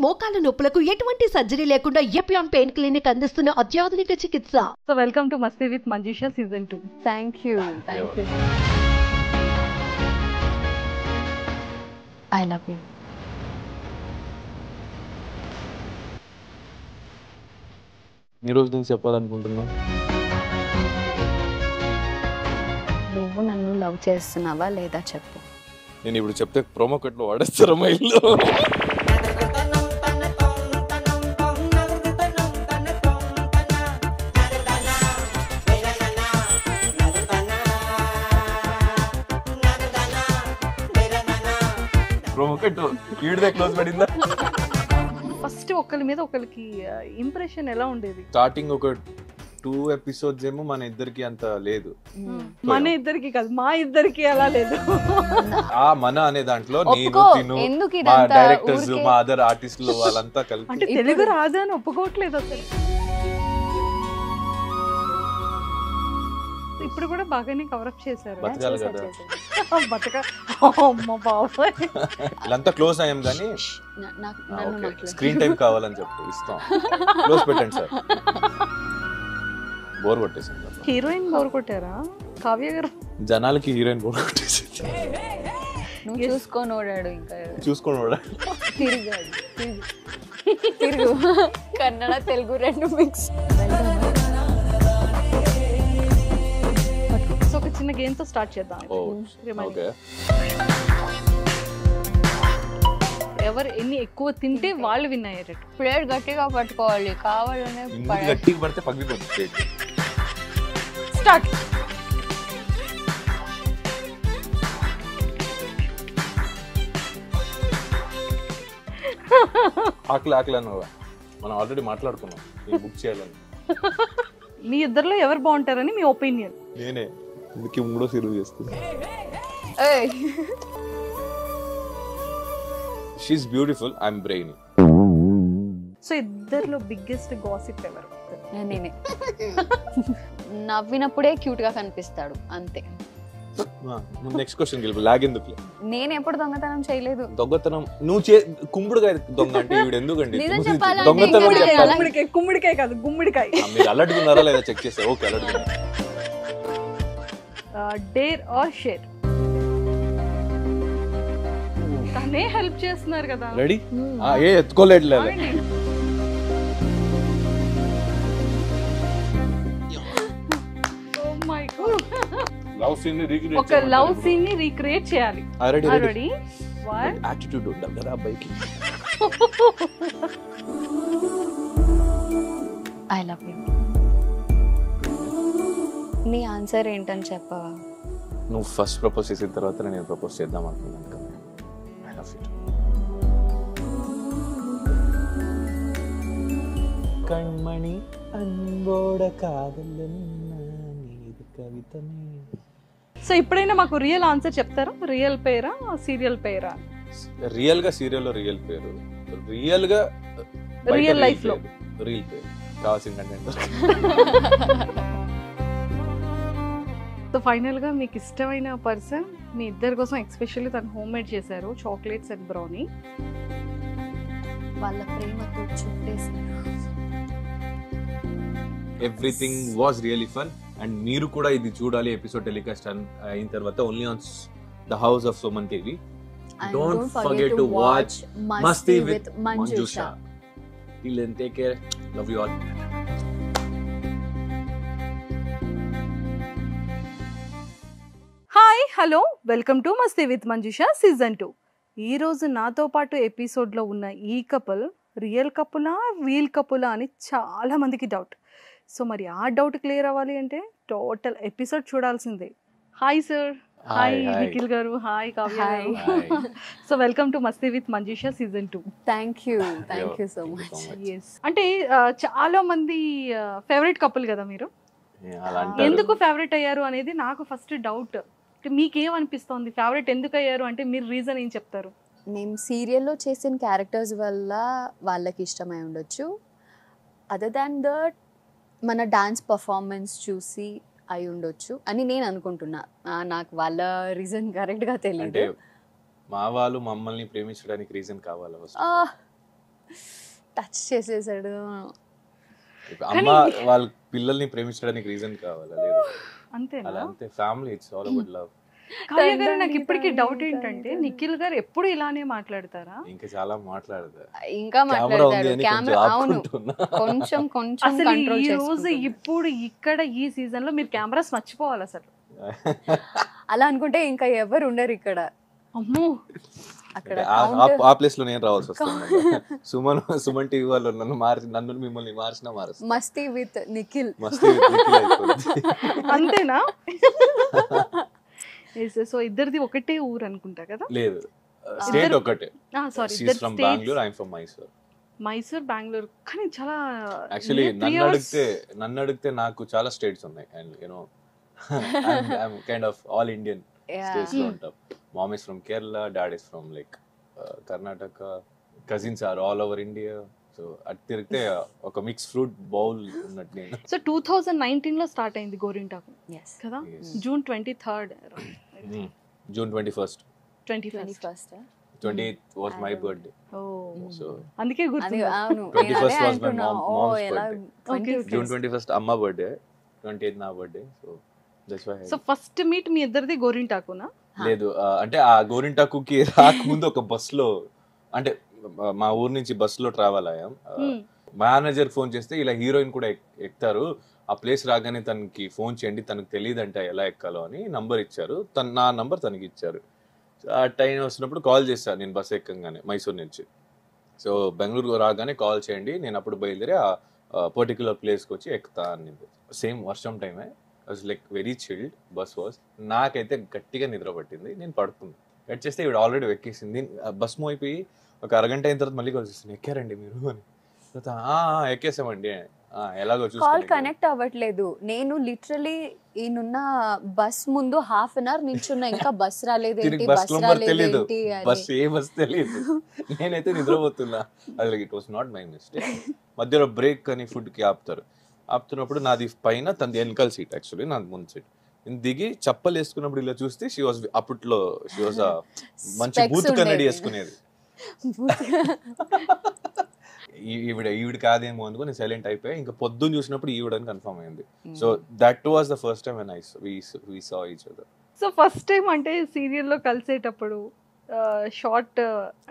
మోకాల నొప్పులకు ఎటువంటి సర్జరీ లేకుండా ఎపియాన్ పెయిన్ క్లినిక్ అందిస్తున్న అత్యాధునిక చికిత్స. So welcome to Masti with Manjusha season 2. Thank you. I love you. ఈ రోజు నేను చెప్పాలనుకుంటున్నా, నువ్వు నన్ను లవ్ చేస్తున్నావా లేదా చెప్పు. నేను ఇప్పుడు చెప్తే ప్రోమో కట్లో వాడేస్తారా మా ఇల్లు? ప్రోమో కట్టు ఈడిదే క్లోజ్ పడిందా? ఫస్ట్ ఒకరి మీద ఒకరికి ఇంప్రెషన్ ఎలా ఉండేది? స్టార్టింగ్ ఒక 2 ఎపిసోడ్స్ ఏమో మన ఇద్దరికి అంత లేదు. మన ఇద్దరికి కాదు, మా ఇద్దరికి అలా లేదు. ఆ మన అనే దాంట్లో నేను ఒప్పుకో, తిను ఎందుకు మా ఇదంతా డైరెక్టర్స్ ఊరికే? మా అదర్ ఆర్టిస్టులు వాళ్ళంతా కలిపి అంటే తెలుగు రాదు అని ఒప్పుకోవట్లేదు అసలు. ఇప్పుడు కూడా బాగానే కవరప్ చేశారు. బతకాలి కదా. బతక అమ్మ బాబాయ్. వీళ్ళంతా క్లోజ్ అయ్యాం కానీ నన్ను మాట్లాడు. స్క్రీన్ టైం కావాలని చెప్తూ ఇస్తాం. క్లోజ్ పెట్టండి సార్. బోర్ కొట్టేసింది. హీరోయిన్ బోర్ కొట్టారా కావ్య గారు? జనాలకి హీరోయిన్ బోర్ కొట్టేసింది. నువ్వు చూసుకొని ఓడాడు, ఇంకా చూసుకోండి కూడా. తిరిగాడు. తిరుగు కన్నడ తెలుగు రెండు మిక్స్. సో ఒక చిన్న గేమ్ తో స్టార్ట్ చేద్దాం. ఓకే. ఎవరు ఎన్ని ఎక్కువ తింటే వాళ్ళు విన్ అయ్యేటట్టు. ప్లేట్ గట్టిగా పట్టుకోవాలి, కావాలనే ఇంకొక గట్టిగా పడితే పగిలిపోతుంది. స్టార్ట్. ఆకలి ఆకలి అన్నావా? మనం ఆల్రెడీ మాట్లాడుకున్నాం నేను బుక్ చేయాలని. మీ ఇద్దరిలో ఎవరు బాగుంటారని మీ ఒపీనియన్? నేనే ఇందుకే మూడో సీరియల్ చేస్తున్నా. She's beautiful, I'm brainy. So ఇద్దరిలో బిగ్గెస్ట్ గాసిప్ ఎవరు? నేనే. నవ్వినప్పుడే క్యూట్ గా కనిపిస్తాడు అంతే. నెక్స్ట్ క్వశ్చన్ గెలుపు లాగెందుకు? నేను ఎప్పుడు దొంగతనం చేయలేదు. దొంగతనం నువ్వు గుంపుడుగా దొంగ అంటే వీడు ఎందుకండి? నిజం చెప్పాలంటే దొంగతనం ఇంకా చెప్పాలి. గుమ్మడికాయ, గుమ్మడికాయ కాదు గుమ్మడికాయ. మీరు అలర్టుకున్నారా లేదా చెక్ చేస్తే ఓకే అలర్టుకున్నా. Dare or share? తనే హెల్ప్ చేస్తున్నారు కదా. రెడీ? ఏ ఎత్తుకోలేదు. లవ్ సీన్ ని రీక్రియేట్ ఒక లవ్ సీన్ ని రీక్రియేట్ చేయాలి. రెడీ? వన్. యాటిట్యూడ్ ఉండాలి కదా అబ్బాయికి. I love you. నీ ఆన్సర్ ఏంటని చెప్పవా? నువ్వు ఫస్ట్ ప్రపోజ్ చేసిన తర్వాత నేను ప్రపోజ్ చేద్దాం అనుకున్నాను కదా. I love you. కణ్మణి అన్బోడ కాదలన్నా నీది కవితనే. సో ఇప్పుడైనా మాకు రియల్ ఆన్సర్ చెప్తారా? రియల్ పేరా సీరియల్ పేరా? రియల్ గా సీరియల్ లో రియల్ పేరు, రియల్ గా రియల్ లైఫ్ లో రియల్ పేరు. కావాల్సిన కంటెంట్. సో ఫైనల్ గా మీకు ఇష్టమైన పర్సన్ మీ ఇద్దరి కోసం ఎక్స్పెషల్లీ తను హోమ్ మేడ్ చేశారు చాక్లెట్స్ అండ్ బ్రౌనీ. వాళ్ళ ప్రేమతో చుట్టేసారు. Everything was really fun. And మీరు కూడా ఇది చూడాలి. ఎపిసోడ్ టెలికాస్ట్ అయిన తర్వాత only on the house of Suman TV. Don't forget to watch Masti with Manjusha. Till then, take care. Love you all. Hi hello, welcome to Masti with Manjusha season 2. ఈరోజు నాతో పాటు ఎపిసోడ్లో ఉన్న ఈ కపుల్ రియల్ కపులా రీల్ కపులా అని చాలా మందికి డౌట్. సో మరి ఆ డౌట్ క్లియర్ అవ్వాలి అంటే టోటల్ ఎపిసోడ్ చూడాల్సిందే. Hi sir. హాయ్ నిఖిల్ గారు. హాయ్ కావ్య గారు. So welcome to Masti with Manjusha season 2. Thank you so much. అంటే చాలా మంది ఫేవరెట్ కపుల్ కదా మీరు. ఎందుకు ఫేవరెట్ అయ్యారు అనేది నాకు ఫస్ట్ డౌట్. మీకేమనిపిస్తోంది ఫేవరెట్ ఎందుకు అయ్యారు అంటే మీరు రీజన్ ఏం చెప్తారు? మేము సీరియల్లో చేసిన క్యారెక్టర్స్ వల్ల వాళ్ళకి ఇష్టమై ఉండొచ్చు. అదర్ దాన్ దట్ మన డాన్స్ పర్ఫార్మెన్స్ చూసి అయి ఉండొచ్చు అని నేను అనుకుంటున్నా. నాకు వాళ్ళ రీజన్ కరెక్ట్గా తెలియదు. మా వాళ్ళు మమ్మల్ని ప్రేమించడానికి రీజన్ కావాలా? టచ్ చేసేసాడు. అమ్మ వాళ్ళ పిల్లల్ని ప్రేమించడానికి రీజన్ కావాలా? లేదు, అంతేనా? అలా అంతే. Family it's all about love. Kavya గారు, నాకు ఇప్పటికీ డౌట్ ఏంటంటే నిఖిల్ గారు ఎప్పుడు ఇలానే మాట్లాడతారా? ఇంకా చాలా మాట్లాడతారు. ఇంకా మాట్లాడతారు. కెమెరా అవును కొంచెం అసలు కంట్రోల్ ఈ రోజు ఇప్పుడు ఇక్కడ ఈ సీజన్ లో మీరు కెమెరాస్ మర్చిపోవాలి అసలు. అలా అనుకుంటే ఇంకా ఎవరు ఉండరు ఇక్కడ. అమ్మో, అక్కడ ఆ ప్లేస్ లో నేను రావాల్సి వస్తుంది. సుమన్ టీవీ వాళ్ళు నన్ను మిమ్మల్ని మార్చినా మారుస్తారు. మస్తీ with Nikhil. Masti with Nikhil అయిపోతుంది. అంతేనా? సో ఇద్దరిది ఒకటే ఊరు అనుకుంటా కదా? లేదు, స్టేట్ ఒకటే. Sorry, she is from Bengaluru, I am from Mysore. Mysore, Bengaluru. కానీ చాలా యాక్చువల్లీ నన్ను అడిగితే నాకు చాలా స్టేట్స్ ఉన్నాయి. And you know I'm kind of all Indian states లో ఉంటాం. Mom is from Kerala, dad is from like Karnataka, cousins are all over India. So అటు తిరిగితే ఒక మిక్స్ ఫ్రూట్ బౌల్ ఉన్నట్టు నేను. సో 2019 లో స్టార్ట్ అయింది గోరింటాకు కదా? Yes. June 23rd, June 21st. 21st. 28th was my birthday. So అందుకే గుర్తు. అవును 21st was my mom's ఎలా birthday. June 21st అమ్మ బర్త్డే, 28th నా birthday. So that's why. So first meet మీ ఇద్దరిది గోరింటాకునా? లేదు, అంటే ఆ గోరింటాకుకి రాకముందు ఒక బస్ లో, అంటే మా ఊరు నుంచి బస్ లో ట్రావెల్ అయ్యాం. మేనేజర్ ఫోన్ చేస్తే ఇలా హీరోయిన్ కూడా ఎక్కుతారు, ఆ ప్లేస్ రాగానే తనకి ఫోన్ చేయండి, తనకు తెలియదంట ఎలా ఎక్కాలో అని నంబర్ ఇచ్చారు. నా నంబర్ తనకి ఇచ్చారు. ఆ టైం వచ్చినప్పుడు కాల్ చేశాను నేను బస్ ఎక్కగానే మైసూర్ నుంచి. సో బెంగళూరు రాగానే కాల్ చేయండి, నేను అప్పుడు బయలుదేరి ఆ పర్టికులర్ ప్లేస్కి వచ్చి ఎక్కుతా అని. సేమ్ వర్షం టైమే, was like very chilled bus was. నాకైతే గట్టిగా నిద్ర పట్టింది, నేను పడుతుంది. కట్ చేస్తే ఇవిడ ఆల్రెడీ ఎక్కేసింది. బస్ మూవ్ అయిపోయి ఒక అరగంట అయిన తర్వాత మళ్ళీ కాల్ చేస్తాను, ఎక్కారండి మీరు అని. ఎక్కేసామండి, ఎలాగో కాల్ చూసుకోండి. కనెక్ట్ అవ్వట్లేదు. నేను లిటరలీ ఈయనున్న బస్ ముందు హాఫ్ అన్ అవర్ నిల్చున్నా, ఇంకా బస్ రాలేదేంటి, తిరిగి బస్ బస్ నెంబర్ తెలియదు, రాలేదేంటి బస్ ఏ బస్ తెలియదు. నేనైతే నిద్రపోతున్నా. అది it was not my mistake. మధ్యలో బ్రేక్ అని ఫుడ్ కి ఆపుతున్నప్పుడు నాది పైన, తనది వెనకాల సీట్, యాక్చువల్లీ నాది ముందు సీట్. నేను దిగి చప్పలు వేసుకున్నప్పుడు ఇలా చూస్తే షీ వాజ్ అప్పట్లో షీ వాజ్ మంచి బూత్ కన్నడి వేసుకునేది. ఈవిడ కాదేమో అనుకో నేను సైలెంట్ అయిపోయి, ఇంకా పొద్దున్న చూసినప్పుడు ఈవిడని కన్ఫర్మ్ అయింది. So that was the first time when we saw each other. So first time అంటే సీరియల్లో కలిసేటప్పుడు, షార్ట్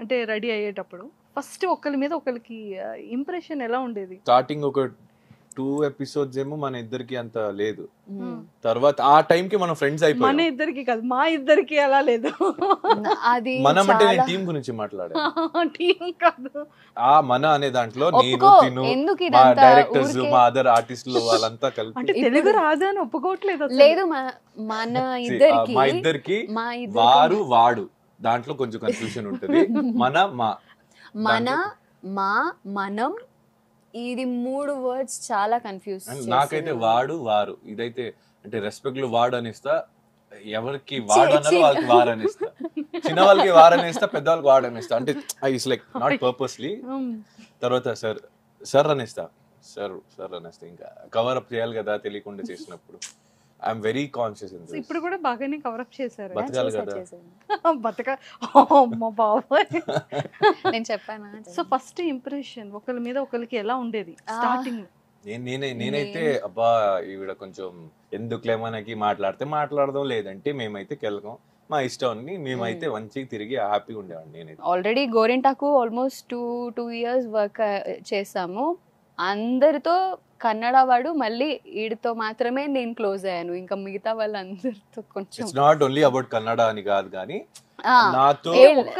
అంటే రెడీ అయ్యేటప్పుడు ఫస్ట్ ఒకరి మీద ఒకరికి ఇంప్రెషన్ ఎలా ఉండేది? స్టార్టింగ్ ఒక 2 episodes ఏమో మన ఇద్దరికి అంత లేదు. తర్వాత ఆ టైం కి మనం ఫ్రెండ్స్ అయిపోయాం. మన ఇద్దరికి కాదు, మా ఇద్దరికి అలా లేదు. అది మనం అంటే నేను టీం గురించి మాట్లాడాను, టీం కాదు. ఆ మన అనే దాంట్లో నేను, తిను, ఎందుకు మా ఇదంతా డైరెక్టర్స్, ఊరికే? మా అదర్ ఆర్టిస్టులు వాళ్ళంతా కలిపి. అంటే తెలుగు రాదు అని ఒప్పుకోవట్లేదు అసలు. లేదు మన ఇద్దరికి మా ఇద్దరికి వారు వాడు దాంట్లో కొంచెం కన్ఫ్యూజన్ ఉంటుంది. మనం ఇది 3 వర్డ్స్ చాలా కన్ఫ్యూజ్. నాకైతే వాడు వారు ఇదైతే అంటే రెస్పెక్ట్ లో వాడు అనిస్తా, ఎవరికి వాడు అన్నారో వాళ్ళకి వారు అనిస్తా, చిన్న వాళ్ళకి వారు అనిస్తా, పెద్ద వాళ్ళకి వాడు అనిస్తా. అంటే ఇట్స్ లైక్ నాట్ పర్పస్లీ. తర్వాత సార్ అనిస్తా, సార్ అనిస్తా. ఇంకా కవర్ అప్ చేయాలి కదా తెలియకుండా చేసినప్పుడు. I'm very conscious in this. ఇప్పుడు కూడా బాగానే కవర్ అప్ చేశారు. బతకాలి కదా. అమ్మ బాబాయ్. నేను చెప్పాను. సో ఫస్ట్ ఇంప్రెషన్ ఒకరి మీద ఒకరికి ఎలా ఉండేది స్టార్టింగ్? నేనైతే అబ్బా ఈవిడ కొంచెం ఎందుకులే మనకి మాట్లాడితే మాట్లాడదాం, లేదంటే మేమైతే కెళ్ళకం, మా ఇష్టం అని మేమైతే మంచిగా తిరిగి హ్యాపీగా ఉండేవాడిని. నేనైతే ఆల్రెడీ గోరింటాకు ఆల్మోస్ట్ 2 years వర్క్ చేసాము. అందరితో కన్నడ వాడు, మళ్ళీ వీడితో మాత్రమే నేను క్లోజ్ అయ్యాను. ఇంకా మిగతా వాళ్ళందరితో కొంచెం it's not only about Kannada అని కాదు, కానీ నాతో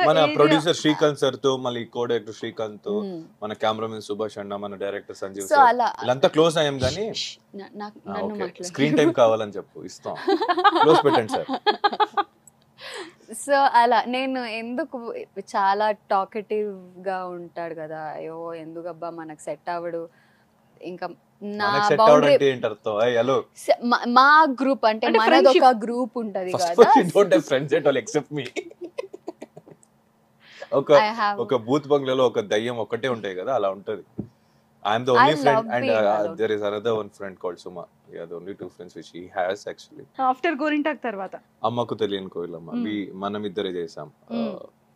మన ప్రొడ్యూసర్ శ్రీకాంత్ సార్ తో, మళ్ళీ కో డైరెక్టర్ శ్రీకాంత్ తో, మన కెమెరామెన్ సుభాష్ అన్న, మన డైరెక్టర్ సంజీవ్ సార్, వీళ్ళంతా క్లోజ్ అయ్యాం. కానీ స్క్రీన్ టైం కావాలని చెప్పు, ఇస్తాం, క్లోజ్ పెట్టండి సార్. సో అలా నేను ఎందుకు చాలా టాకెటివ్ గా ఉంటాడు కదా, అయ్యో ఎందుకబ్బా మనకు సెట్ అవ్వడు. ఇంకా నా బౌండరీ మా గ్రూప్ అంటే మనది ఒక గ్రూప్ ఉంటది కదా. ఒక బూత్ బంగ్లాలో ఒక దయ్యం ఒకటే ఉంటాయి కదా, అలా ఉంటది. I'm the only friend and there is another one friend called Suma. We are the only 2 friends which he has actually. After Gorintak tarvata అమ్మకు తెలియని కోయిలమ్మ మనం ఇద్దరే చేసాం.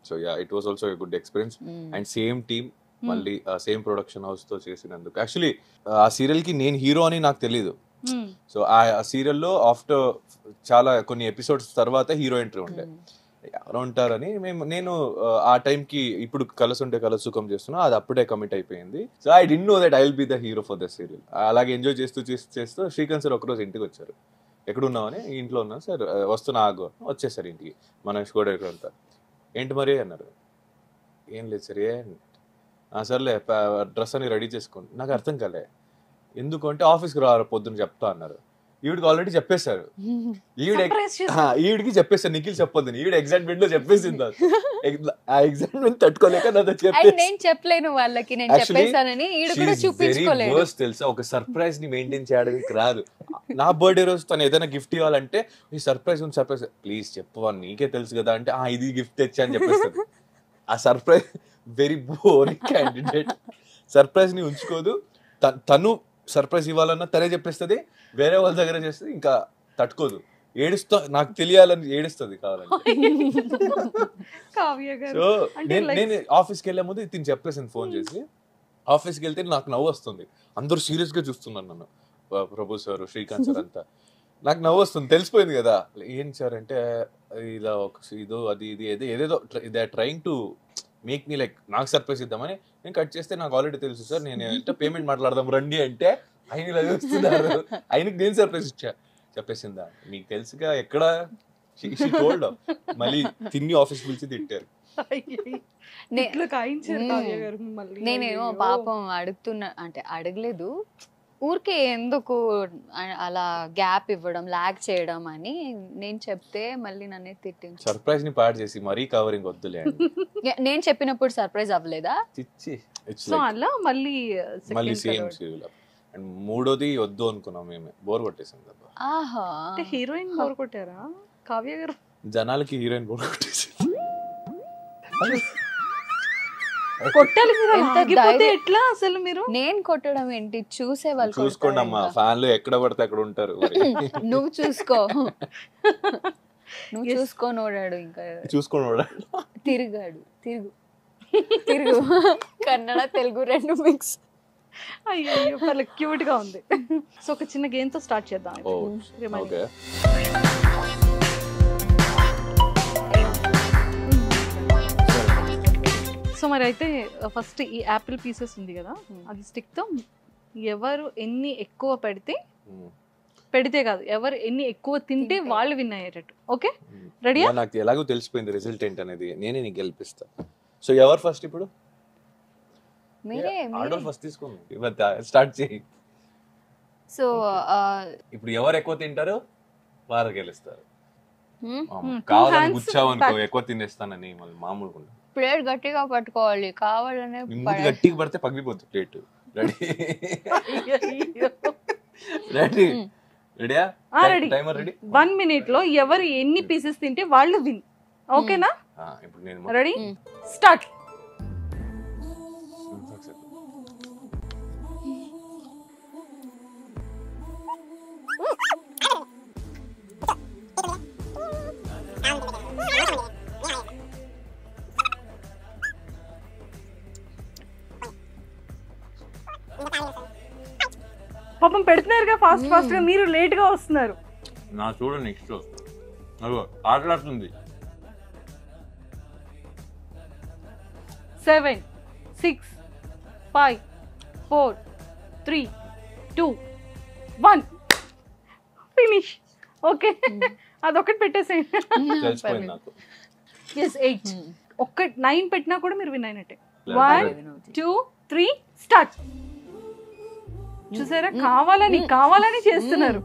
So yeah, it was also a good experience and same team మళ్ళీ same production house తో చేసినందుకు. Actually ఆ serial కి నేను హీరో అని నాకు తెలియదు. సో ఆ సీరియల్లో ఆఫ్టర్ చాలా కొన్ని ఎపిసోడ్స్ తర్వాత హీరో ఎంట్రీ ఉండే. ఎవరు ఉంటారని నేను ఆ టైంకి ఇప్పుడు కలసుంటే కలసుఖం చేస్తున్నా, అది అప్పుడే కమిట్ అయిపోయింది. So I did know that I will be the hero for the serial. అలాగే ఎంజాయ్ చేస్తూ శ్రీకాంత్ సార్ ఒకరోజు ఇంటికి వచ్చారు. ఎక్కడున్నామని, ఇంట్లో ఉన్నాను సార్, వస్తున్నా ఆగు. వచ్చేసారు ఇంటికి. మనోజ్ కూడా ఎక్కడ వెళ్తారు. ఏంటి మరి అన్నారు. ఏం లేదు సార్. సర్లే డ్రెస్ అని రెడీ చేసుకోండి. నాకు అర్థం కాలే. ఎందుకంటే ఆఫీస్కి రా పొద్దున్న చెప్తా అన్నారు. ఈవిడికి ఆల్రెడీ చెప్పేశారు. ఈవిడికి చెప్పేసారు నిఖిల్ చెప్పొద్దు. ఈవిడ ఎగ్జైట్మెంట్ లో చెప్పేసింది. ఆ ఎగ్జైట్మెంట్ తట్టుకోలేక నాతో నేను చెప్పలేను వాళ్ళకి, నేను చెప్పేసానని ఈవిడ కూడా చూపించుకోలేదు. తెలుసా, ఒక సర్ప్రైజ్ ని మెయింటైన్ చేయడానికి రాదు. నా బర్త్డే రోజు తను ఏదైనా గిఫ్ట్ ఇవ్వాలంటే ఈ సర్ప్రైజ్ ఉంది, సర్ప్రైజ్ ప్లీజ్ చెప్పవా నీకే తెలుసు కదా అంటే ఇది గిఫ్ట్ తెచ్చా అని చెప్పేస్తాను. ఆ surprise very boring candidate. Surprise ని ఉంచుకోదు. తను సర్ప్రైజ్ ఇవ్వాలన్నా తనే చెప్పేస్తుంది. వేరే వాళ్ళ దగ్గర చేస్తుంది, ఇంకా తట్టుకోదు. ఏడుస్తా, నాకు తెలియాలని ఏడుస్తుంది కావాలంటే. సో నేను ఆఫీస్కి వెళ్ళే ముందు తిని చెప్పేసాను ఫోన్ చేసి. ఆఫీస్కి వెళ్తే నాకు నవ్వు వస్తుంది. అందరూ సీరియస్ గా చూస్తున్నారు నన్ను, ప్రభు సార్, శ్రీకాంత్ సార్ అంతా. నాకు నవ్వు వస్తుంది, తెలిసిపోయింది కదా. ఏం సార్ అంటే ఇలా ఒక ఇదో అది ఇది ఏదేదో they are trying to make me like నాకు సర్ప్రైజ్ ఇద్దామని. నేను కట్ చేస్తే నాకు ఆల్రెడీ తెలుసు సార్, నేను అంటే పేమెంట్ మాట్లాడదాం రండి అంటే ఆయన ఇలా చూస్తున్నారు. ఆయనకి నేను సర్ప్రైజ్ ఇచ్చా. చెప్పేసిందా మీకు తెలుసుగా ఎక్కడ మళ్ళీ తిన్ని ఆఫీస్ పిలిచి తిట్టారు. నేనేమో పాపం అడుగుతున్నా అంటే అడగలేదు, ఊరికే ఎందుకు అలా గ్యాప్ ఇవ్వడం, లాగ్ చేయడం అని నేను చెప్తే మళ్ళీ నన్నే తిట్టింది. సర్ప్రైజ్ ని పాడు చేసి మరీ కవరింగ్ వద్దులే. నేను చెప్పినప్పుడు సర్ప్రైజ్ అవ్వలేదా? సో అలా మళ్ళీ సేమ్ సీరియల్. అండ్ మూడోది వద్దు అనుకున్నాం మేమే, బోర్ కొట్టేసాం కదా. అంటే హీరోయిన్ బోర్ కొట్టారా కావ్య గారు? జనాలకి హీరోయిన్ బోర్ కొట్టేసి కొట్టాలి ఎట్లా అసలు మీరు? నేను కొట్టడం ఏంటి, చూసే వాళ్ళు చూసుకోండి అమ్మా. ఫ్యాన్లు ఎక్కడ పడితే అక్కడ ఉంటారు. నువ్వు చూసుకో, నువ్వు చూసుకొని ఓడాడు, ఇంకా చూసుకొని ఓడాడు, తిరుగు కన్నడ తెలుగు రెండు మిక్స్. అయ్యో చాలా క్యూట్ గా ఉంది. సో ఒక చిన్న గేమ్ తో స్టార్ట్ చేద్దాం. ఓకే. సో మరి అయితే ఫస్ట్ ఈ యాపిల్ పీసెస్ ఉంది కదా, అది స్టిక్ తో ఎవరు ఎన్ని ఎక్కువ పెడితే కాదు, ఎవరు ఎన్ని ఎక్కువ తింటే వాళ్ళు విన్ అయ్యేటట్టు. ఓకే రెడీయా? నాకు ఎలాగో తెలిసిపోయింది రిజల్ట్ ఏంటనేది. నేనే నీకు గెలిపిస్తా. సో ఎవరు ఫస్ట్? ఇప్పుడు ఆర్డర్ ఫస్ట్ తీసుకోండి, స్టార్ట్ చేయి. సో ఇప్పుడు ఎవరు ఎక్కువ తింటారో వారు గెలుస్తారు. కావాలని గుచ్చావనుకో ఎక్కువ తినేస్తానని మళ్ళీ మామూలుగా ప్లేట్ గట్టిగా పట్టుకోవాలి, కావాలనే గట్టిగా పడితే పగిలిపోతుంది ప్లేట్. రెడీ? రెడీయా? Timer ready. 1 minute లో ఎవరు ఎన్ని పీసెస్ తింటే వాళ్ళు విన్. ఓకేనా? ఇప్పుడు నేను రెడీ స్టార్ట్. పాపం పెడుతున్నారుగా ఫాస్ట్ ఫాస్ట్ గా, మీరు లేట్ గా వస్తున్నారు. నా చూడు నెక్స్ట్ ఆటలాడుతుంది. 7 6 5 4 3 2 1 ఫినిష్. ఓకే అదొకటి పెట్టేసేయండి. తెలిసిపోయింది నాకు. yes 8 ఒక్క 9 పెట్టినా కూడా మీరు విన్ అయినట్టే. 1 2 3 స్టార్ట్. చూసారా, కావాలని చేస్తున్నారు.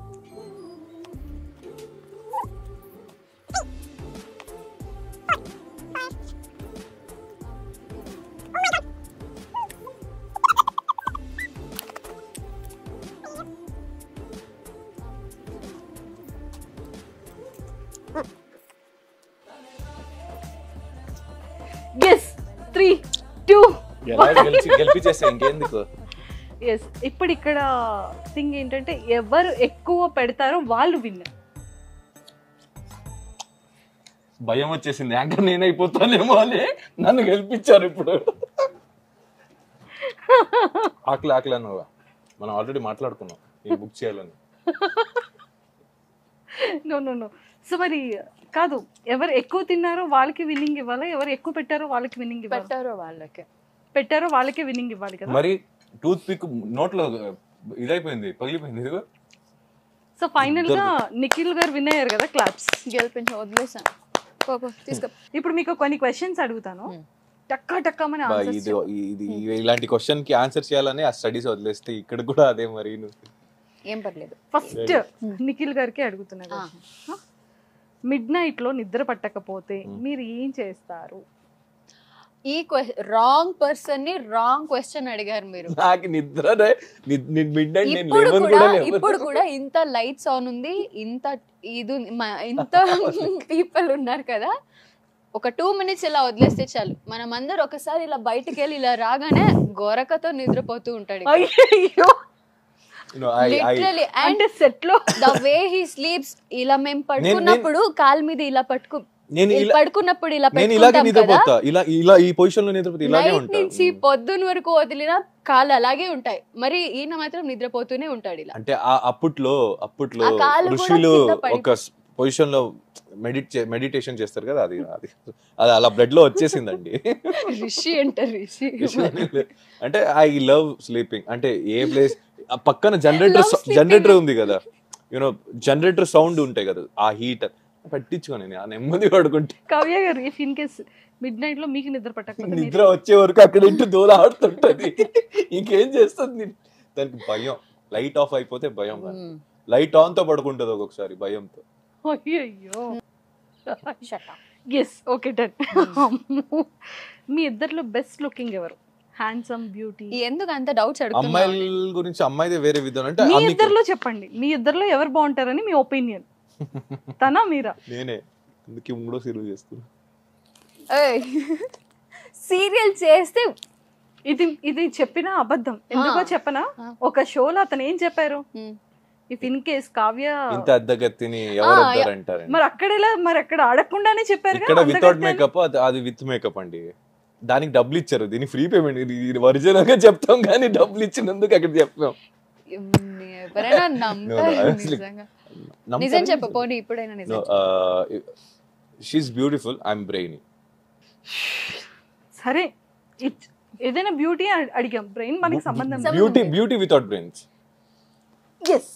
yes 3 2 గెలిపించేస్తా ఇంకెందుకు. ఎస్ ఇప్పుడు ఇక్కడ థింగ్ ఏంటంటే ఎవరు ఎక్కువ పెడతారో వాళ్ళు విన్. భయం వచ్చేసింది, యాంకర్ నేనైపోతానేమో అని నన్ను గెలిపించారు. ఇప్పుడు ఆకలి ఆకలి అన్నావు, మనం ఆల్రెడీ మాట్లాడుకున్నాం ఈ బుక్ చేయాలని. నో. సో మరి కాదు, ఎవరు ఎక్కువ తిన్నారో వాళ్ళకి విన్నింగ్ ఇవ్వాలా, ఎవరు ఎక్కువ పెట్టారో వాళ్ళకి విన్నింగ్ ఇవ్వాలి? పెట్టారో వాళ్ళకే విన్నింగ్ ఇవ్వాలి కదా. మరి టూత్ పిక్ నోట్లో ఇదైపోయింది, పగిలిపోయింది ఇదిగో. సో ఫైనల్ గా నిఖిల్ గారు విన్ అయ్యారు కదా, క్లాప్స్. గెలిపించి వదిలేసాను. తీసుకో. ఇప్పుడు మీకు కొన్ని క్వశ్చన్స్ అడుగుతాను, టక్కా టక్కామని ఇది ఇలాంటి క్వశ్చన్ కి ఆన్సర్ చేయాలని ఆ స్టడీస్ వదిలేస్తే ఇక్కడ కూడా అదే. మరి ఏం పర్లేదు. ఫస్ట్ నిఖిల్ గారికి అడుగుతున్నా, మిడ్ నైట్ లో నిద్ర పట్టకపోతే మీరు ఏం చేస్తారు? ఈ రాంగ్ పర్సన్ ని రాంగ్ క్వశ్చన్ అడిగారు మీరు. నాకు నిద్ర ఇప్పుడు కూడా ఇంత లైట్స్ ఆన్ ఉంది, ఇంత ఇది ఇంత పీపుల్ ఉన్నారు కదా, ఒక 2 minutes ఇలా వదిలేస్తే చాలు, మనం అందరు ఒకసారి ఇలా బయటకు వెళ్ళి ఇలా రాగానే గోరకతో నిద్రపోతూ ఉంటాడు. లిటరలీ. అండ్ సెట్ లో ద వే హీ స్లీప్స్, ఇలా మేము పడుకున్నప్పుడు కాల్ మీద ఇలా పడుకున్నప్పుడు ఇలా నిద్రపోతా, ఇలా ఈ పొజిషన్ లో నిద్రపోతా, ఇలాగే ఉంటా. నుంచి పొద్దున వరకు వదిలిన కాళ్ళు అలాగే ఉంటాయి, మరి ఈయన మాత్రం నిద్రపోతూనే ఉంటాడు ఇలా. అంటే అప్పట్లో ఋషులు ఒక పొజిషన్ లో మెడిటేషన్ చేస్తారు కదా, అది అలా బ్లడ్ లో వచ్చేసిందండి. రిషి అంటారు, రిషి. అంటే ఐ లవ్ స్లీపింగ్. అంటే ఏ ప్లేస్ పక్కన జనరేటర్ ఉంది కదా, యూనో జనరేటర్ సౌండ్ ఉంటాయి కదా, ఆ హీటర్ పట్టించుకొని ఆ నెమ్మది పడుకుంటే. కావ్య గారు, if in case mid night లో మీకు నిద్ర పట్టకపోతే, నిద్ర వచ్చే వరకు అక్కడ ఇంటి దూల ఆడుతుంటది, ఇంకేం చేస్తుంది దానికి భయం. లైట్ ఆఫ్ అయిపోతే భయం, లైట్ ఆన్ తో పడుకుంటది ఒక్కొక్కసారి భయంతో. అయ్యో. Yes, okay done. మీ ఇద్దరిలో బెస్ట్ లుకింగ్ ఎవరు? Handsome, beauty? ఎందుకు అంత డౌట్స్ అడుగుతున్నారు? అమ్మాయిల గురించి అమ్మాయిదే వేరే విధానం. అంటే మీ ఇద్దరిలో చెప్పండి, మీ ఇద్దరిలో ఎవరు బాగుంటారని మీ ఒపీనియన్. తనా మీరా? నేనే, అందుకే 3వ సీరియల్ చేస్తున్నా. సీరియల్ చేస్తే ఇది చెప్పిన అబద్ధం. ఎందుకో చెప్పనా, ఒక షోలో అతను ఏం చెప్పారు, ఇఫ్ ఇన్ కేస్ కావ్య ఇంత అద్దగత్తిని ఎవరు అంటారు, మరి అక్కడ ఆడకుండానే చెప్పారు. ఇక్కడ వితౌట్ మేకప్, అది విత్ మేకప్ అండి. దానికి డబ్బులు ఇచ్చారు, దీని ఫ్రీ పేమెంట్. ఇది ఒరిజినల్ గా చెప్తాం కానీ డబ్బులు ఇచ్చినందుకు అక్కడ చెప్పాం. నిజం చెప్పపోని ఇప్పుడైనా నిజం. She's beautiful, I'm brainy. సరే, ఏదైనా బ్యూటీ అడిగాం, బ్రెయిన్ మనకి సంబంధం. Beauty without brains. ఎస్,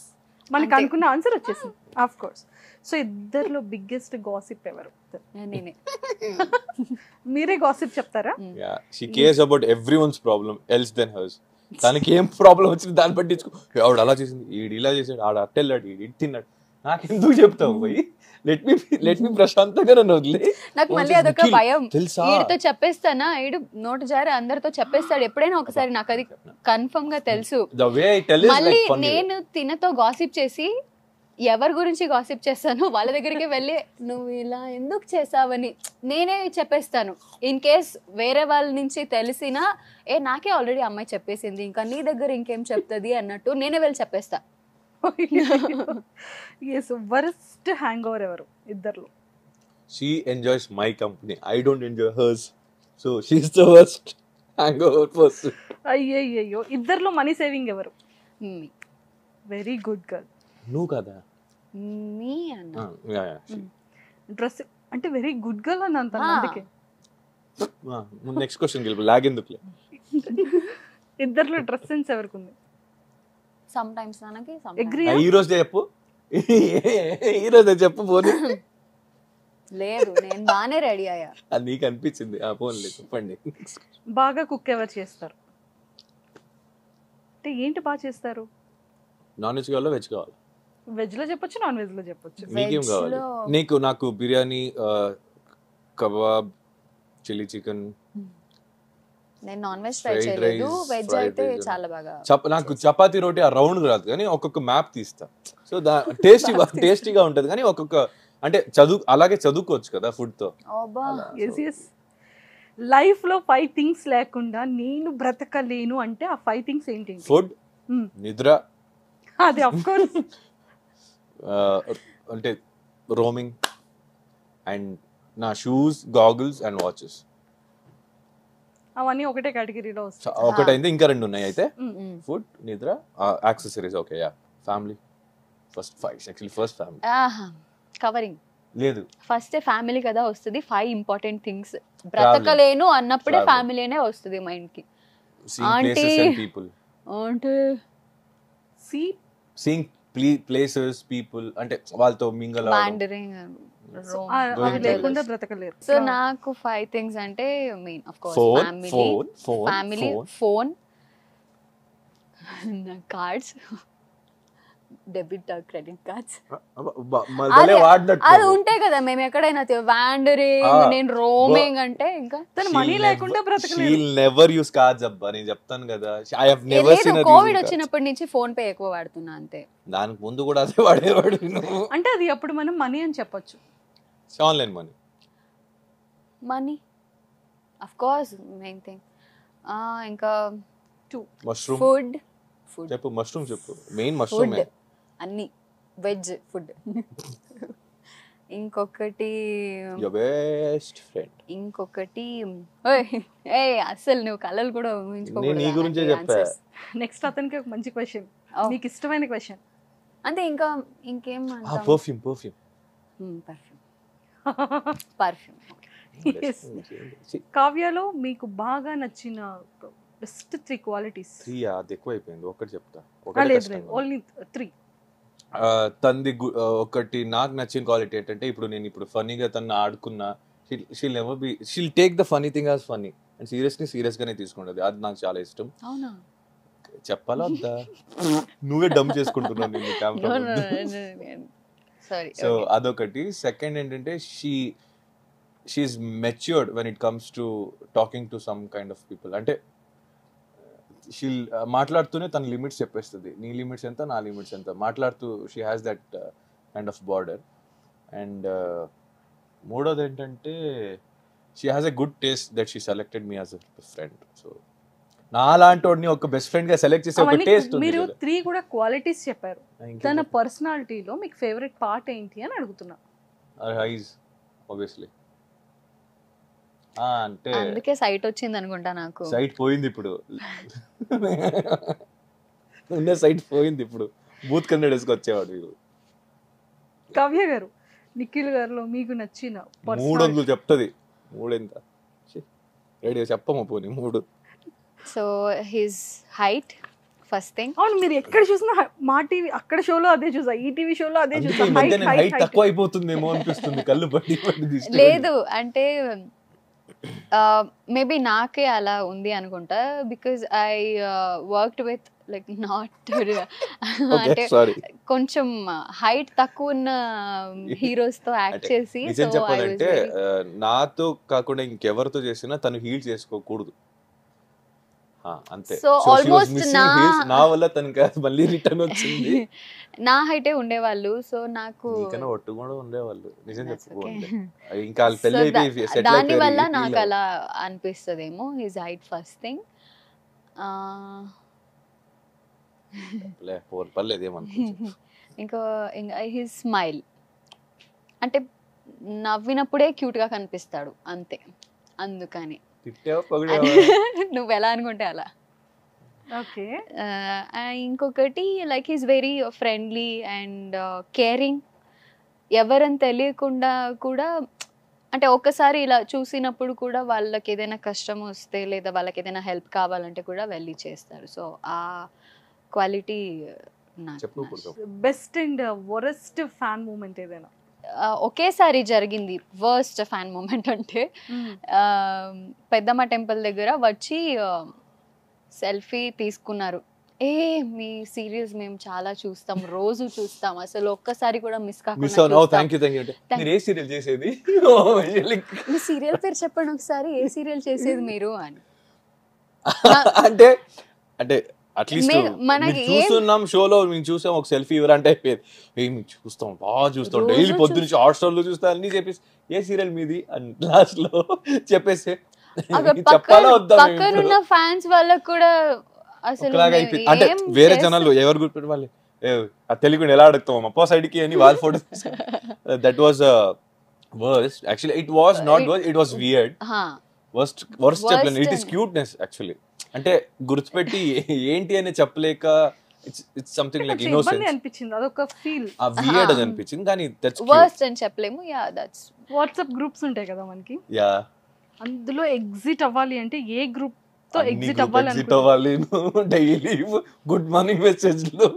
మనకి అనుకున్న ఆన్సర్ వచ్చేసింది. Of course. సో ఇద్దరిలో బిగ్గెస్ట్ గాసిప్ ఎవరు? నేనే. మీరే గాసిప్ చెప్తారా? She cares about everyone's problem else than hers. తనకి ఏం ప్రాబ్లం వచ్చింది దాన్ని పట్టించుకో. ఆవిడ అలా చేసింది, ఈడు ఇలా చేసాడు, ఆడ అట్టెళ్ళాడు, ఈడు ఇటు తిన్నాడు. నాకెందుకు చెప్తావు పోయి? లెట్ మీ ప్రశాంతంగా నన్ను వదిలే. నాకు మళ్ళీ అదొక భయం, ఈడితో చెప్పేస్తానా, ఈడు నోటు జారి అందరితో చెప్పేస్తాడు ఎప్పుడైనా ఒకసారి. నాకు అది కన్ఫర్మ్ గా తెలుసు. మళ్ళీ నేను తినతో గాసిప్ చేసి ఎవరి గురించి గాసిప్ చేస్తాను వాళ్ళ దగ్గరికి వెళ్ళి నువ్వు ఇలా ఎందుకు చేసావని నేనే చెప్పేస్తాను. ఇన్ కేస్ వేరే వాళ్ళ నుంచి తెలిసినా, నాకే ఆల్రెడీ అమ్మాయి చెప్పేసింది, ఇంకా నీ దగ్గర ఇంకేం చెప్తుంది అన్నట్టు నేనే వెళ్ళి చెప్పేస్తా. వర్స్ట్ హ్యాంగ్ ఓవర్ ఎవరు ఇద్దర్లో? She enjoys my company. I don't enjoy hers. So she's the worst hangover person. అయ్యయ్యో. ఇద్దర్లో మనీ సేవింగ్ ఎవరు? Very good girl. నువ్వు కదా? మీ అన్న. డ్రెస్ అంటే వెరీ గుడ్ గర్ల్ అని అంత అందుకే. నెక్స్ట్ క్వశ్చన్ కి లాగ్ ఎందుకులే. ఇద్దర్లో డ్రెస్ సెన్స్ ఎవరికి ఉంది? సమ్ టైమ్స్ నాకి ఈ రోజు చెప్పు, ఈ రోజు చెప్పు. పోనీ లేదు, నేను బానే రెడీ అయ్యా. అది నీకు అనిపించింది. పోన్లే చెప్పండి. బాగా కుక్ ఎవరు చేస్తారు? అంటే ఏంటి బాగా చేస్తారు? నాన్ వెజ్ కావాలా వెజ్ కావాలా? వెజ్ లో చెప్పొచ్చు, నాన్ వెజ్ లో చెప్పొచ్చు. నీకేం కావాలి? నాకు బిర్యానీ, కబాబ్, చిల్లీ చికెన్. నేను నాన్ వెజ్ ట్రై చేయలేదు, వెజ్ అయితే చాలా బాగా. నాకు చపాతీ రోటీ ఆ రౌండ్ రాదు కానీ ఒక్కొక్క మ్యాప్ తీస్తా. సో టేస్టీగా ఉంటది కానీ ఒక్కొక్క అంటే అలాగే చదువుకోవచ్చు కదా ఫుడ్ తో. లైఫ్ లో 5 things లేకుండా నేను బ్రతకలేను అంటే ఆ 5 things ఏంటి? ఫుడ్, నిద్ర, అది ఆఫ్ కోర్స్, అంటే రోమింగ్, అండ్ నా షూస్, గాగుల్స్ అండ్ వాచెస్. అవన్నీ ఒకటే కేటగిరీలో వస్తాయి. ఒకటైంది, ఇంకా 2 ఉన్నాయి అయితే. ఫుడ్, నిద్ర, accessories. Okay, yeah. Family first 5 actually. First family covering లేదు, ఫస్ట్ ఫ్యామిలీ కదా వస్తుంది. 5 ఇంపార్టెంట్ థింగ్స్. బ్రతకలేను అన్నప్పుడే ఫ్యామిలీనే వస్తుంది మైండ్ కి. Seeing places and people. అంటే సీయింగ్ ప్లేసెస్, పీపుల్, అంటే వాళ్ళతో మింగల్ వాండరింగ్, అవి లేకుండా బ్రతకలేరు. సో నాకు 5 థింగ్స్ అంటే main of course family, phone, cards, debit credit cards. అది ఉంటాయి కదా, మేము ఎక్కడైనా వాండరింగ్, నేను రోమింగ్ అంటే ఇంకా తను మనీ లేకుండా బ్రతకలేదు. She'll never use cards అబ్బా, నేను చెప్తాను కదా. I have never seen her. Covid వచ్చినప్పటి నుంచి ఫోన్ పే ఎక్కువ వాడుతున్నా అంతే. దానికి ముందు కూడా అదే వాడేవాడు. అంటే అది అప్పుడు మనం మనీ అని చెప్పొచ్చు. Online money of course main thing. ఇంకా మష్రూమ్. ఫుడ్ చెప్పు, మష్రూమ్ చెప్పు. మెయిన్ మష్రూమ్ అన్ని వెజ్ ఫుడ్. ఇంకొకటి బెస్ట్ ఫ్రెండ్. ఇంకొకటి అసలు నువ్వు కలలు కూడా ఊహించుకోకూడదు. నీ గురించే చెప్పా. నెక్స్ట్ అతనికి ఒక మంచి క్వశ్చన్, నీకు ఇష్టమైన క్వశ్చన్. అంటే ఇంకా ఇంకేం పర్ఫ్యూమ్. కావ్యలో మీకు బాగా నచ్చిన బెస్ట్ 3 క్వాలిటీస్. 3 అది ఎక్కువైపోయింది, ఒకటి చెప్తా. ఓన్లీ 3. తంది ఒకటి నాకు నచ్చిన క్వాలిటీ ఏంటంటే, ఇప్పుడు నేను ఫన్నీగా తను ఆడుకున్నా, she'll take the funny thing as funny and serious గానే తీసుకుంటది. అది నాకు చాలా ఇష్టం. చెప్పాలా వద్దా? నువ్వే డమ్ చేసుకుంటున్నావు నిన్ను కెమెరా. సో అదొకటి. సెకండ్ ఏంటంటే, she's mature when it comes to talking to some kind of people. అంటే షీల్ మాట్లాడుతూనే తన లిమిట్స్ చెప్పేస్తుంది. నీ లిమిట్స్ ఎంత, నా లిమిట్స్ ఎంత మాట్లాడుతూ she has that kind of border. And మూడోది ఏంటంటే, she has a good taste that she selected me as a friend. So నా లాంటి వాడిని ఒక బెస్ట్ ఫ్రెండ్ గా సెలెక్ట్ చేసే ఒక టేస్ట్ ఉంది. మీరు 3 కూడా క్వాలిటీస్ చెప్పారు. తన పర్సనాలిటీలో మీకు ఫేవరెట్ పార్ట్ ఏంటి అని అడుగుతున్నా. Ice obviously. అంటే అందుకే సైట్ వచ్చింది అనుకుంటా. నాకు సైట్ పోయింది ఇప్పుడు. సైట్ పోయింది ఇప్పుడు. బూత్ కన్నడ వేసుకొచ్చేవాడు. కావ్య గారు, నిఖిల్ గారిలో మీకు నచ్చిన 300 చెప్తుంది. 3 ఎంత రేడియో చెప్పమా పోనీ 3. So his height first thing. అవును, మీరు ఎక్కడ చూసినా మా టీవీ అక్కడ షోలో అదే చూసా, ఈ టీవీ షోలో అదే చూసా. హైట్ తక్కువ అయిపోతుందేమో అనిపిస్తుంది, కళ్ళు పట్టి. లేదు అంటే మేబీ నాకే అలా ఉంది అనుకుంటా. Because I worked with like not అంటే కొంచెం హైట్ తక్కువ ఉన్న హీరోస్ తో యాక్ట్ చేసి. నిజం చెప్పాలంటే నాతో కాకుండా ఇంకెవరితో చేసినా తను హీల్స్ చేసుకోకూడదు అంతే. సో ఆల్మోస్ట్ నా వల్ల తనకి మళ్ళీ రిటర్న్ వచ్చింది. నా హైటే ఉండేవాళ్ళు. సో నాకు ఒట్టు కూడా ఉండేవాళ్ళు. నిజం చెప్పుకోండి, ఇంకా దాని వల్ల నాకు అలా అనిపిస్తుందేమో. His height first thing. ఇంకా హిజ్ స్మైల్, అంటే నవ్వినప్పుడే క్యూట్ గా కనిపిస్తాడు అంతే. అందుకని నువ్వు ఎలా అనుకుంటే అలా. ఓకే. ఇంకొకటి like is very friendly and caring. ఎవరని తెలియకుండా కూడా, అంటే ఒక్కసారి ఇలా చూసినప్పుడు కూడా వాళ్ళకి ఏదైనా కష్టం వస్తే లేదా వాళ్ళకి ఏదైనా హెల్ప్ కావాలంటే కూడా వెళ్ళి చేస్తారు. సో ఆ quality best and worst fan moment ఏదైనా ఒకేసారి జరిగింది. వర్స్ట్ ఫ్యాన్ మూమెంట్ అంటే పెద్దమ్మ టెంపుల్ దగ్గర వచ్చి సెల్ఫీ తీసుకున్నారు. మీ సీరియల్స్ మేము చాలా చూస్తాం, రోజు చూస్తాం, అసలు ఒక్కసారి కూడా మిస్ కాకుండా. మీ సీరియల్ పేరు చెప్పండి ఒకసారి, ఏ సీరియల్ చేసేది మీరు అని. అంటే అంటే అట్లీస్ట్ చూస్తున్నాం షోలో, మేము చూసాం ఒక సెల్ఫీ ఇవ్వరంటే మేము చూస్తాం, బాగా చూస్తాం, డైలీ పొద్దు నుంచి హాట్స్టార్ లో చూస్తాం అన్ని చెప్పేసి ఏ సీరియల్ మీది అని లాస్ట్ లో చెప్పేసి చెప్పాలా వద్దా. పక్కనున్న ఫ్యాన్స్ వాళ్ళకు కూడా అసలు అంటే వేరే జనాలు ఎవరు గుర్తుపెట్టి వాళ్ళు తెలుగు ఎలా అడుగుతాం అప్పో సైడ్ కి అని వాళ్ళ photo. That was worst actually. It was not worst, it was weird. Worst చెప్పలేను. It is cuteness actually. అంటే గుర్తుపెట్టి ఏంటి అని చెప్పలేక ఇట్స్ సంథింగ్ లైక్ ఇన్నోసెన్స్ అనిపించింది. అదొక ఫీల్ వియర్డ్ అని అనిపించింది. కానీ దట్స్ వర్స్ట్ అని చెప్పలేము. యా దట్స్ వాట్సాప్ గ్రూప్స్ ఉంటాయి కదా మనకి, యా అందులో ఎగ్జిట్ అవ్వాలి అంటే ఏ గ్రూప్ తో ఎగ్జిట్ ఎగ్జిట్ అవ్వాలి? డైలీ గుడ్ మార్నింగ్ మెసేజ్లు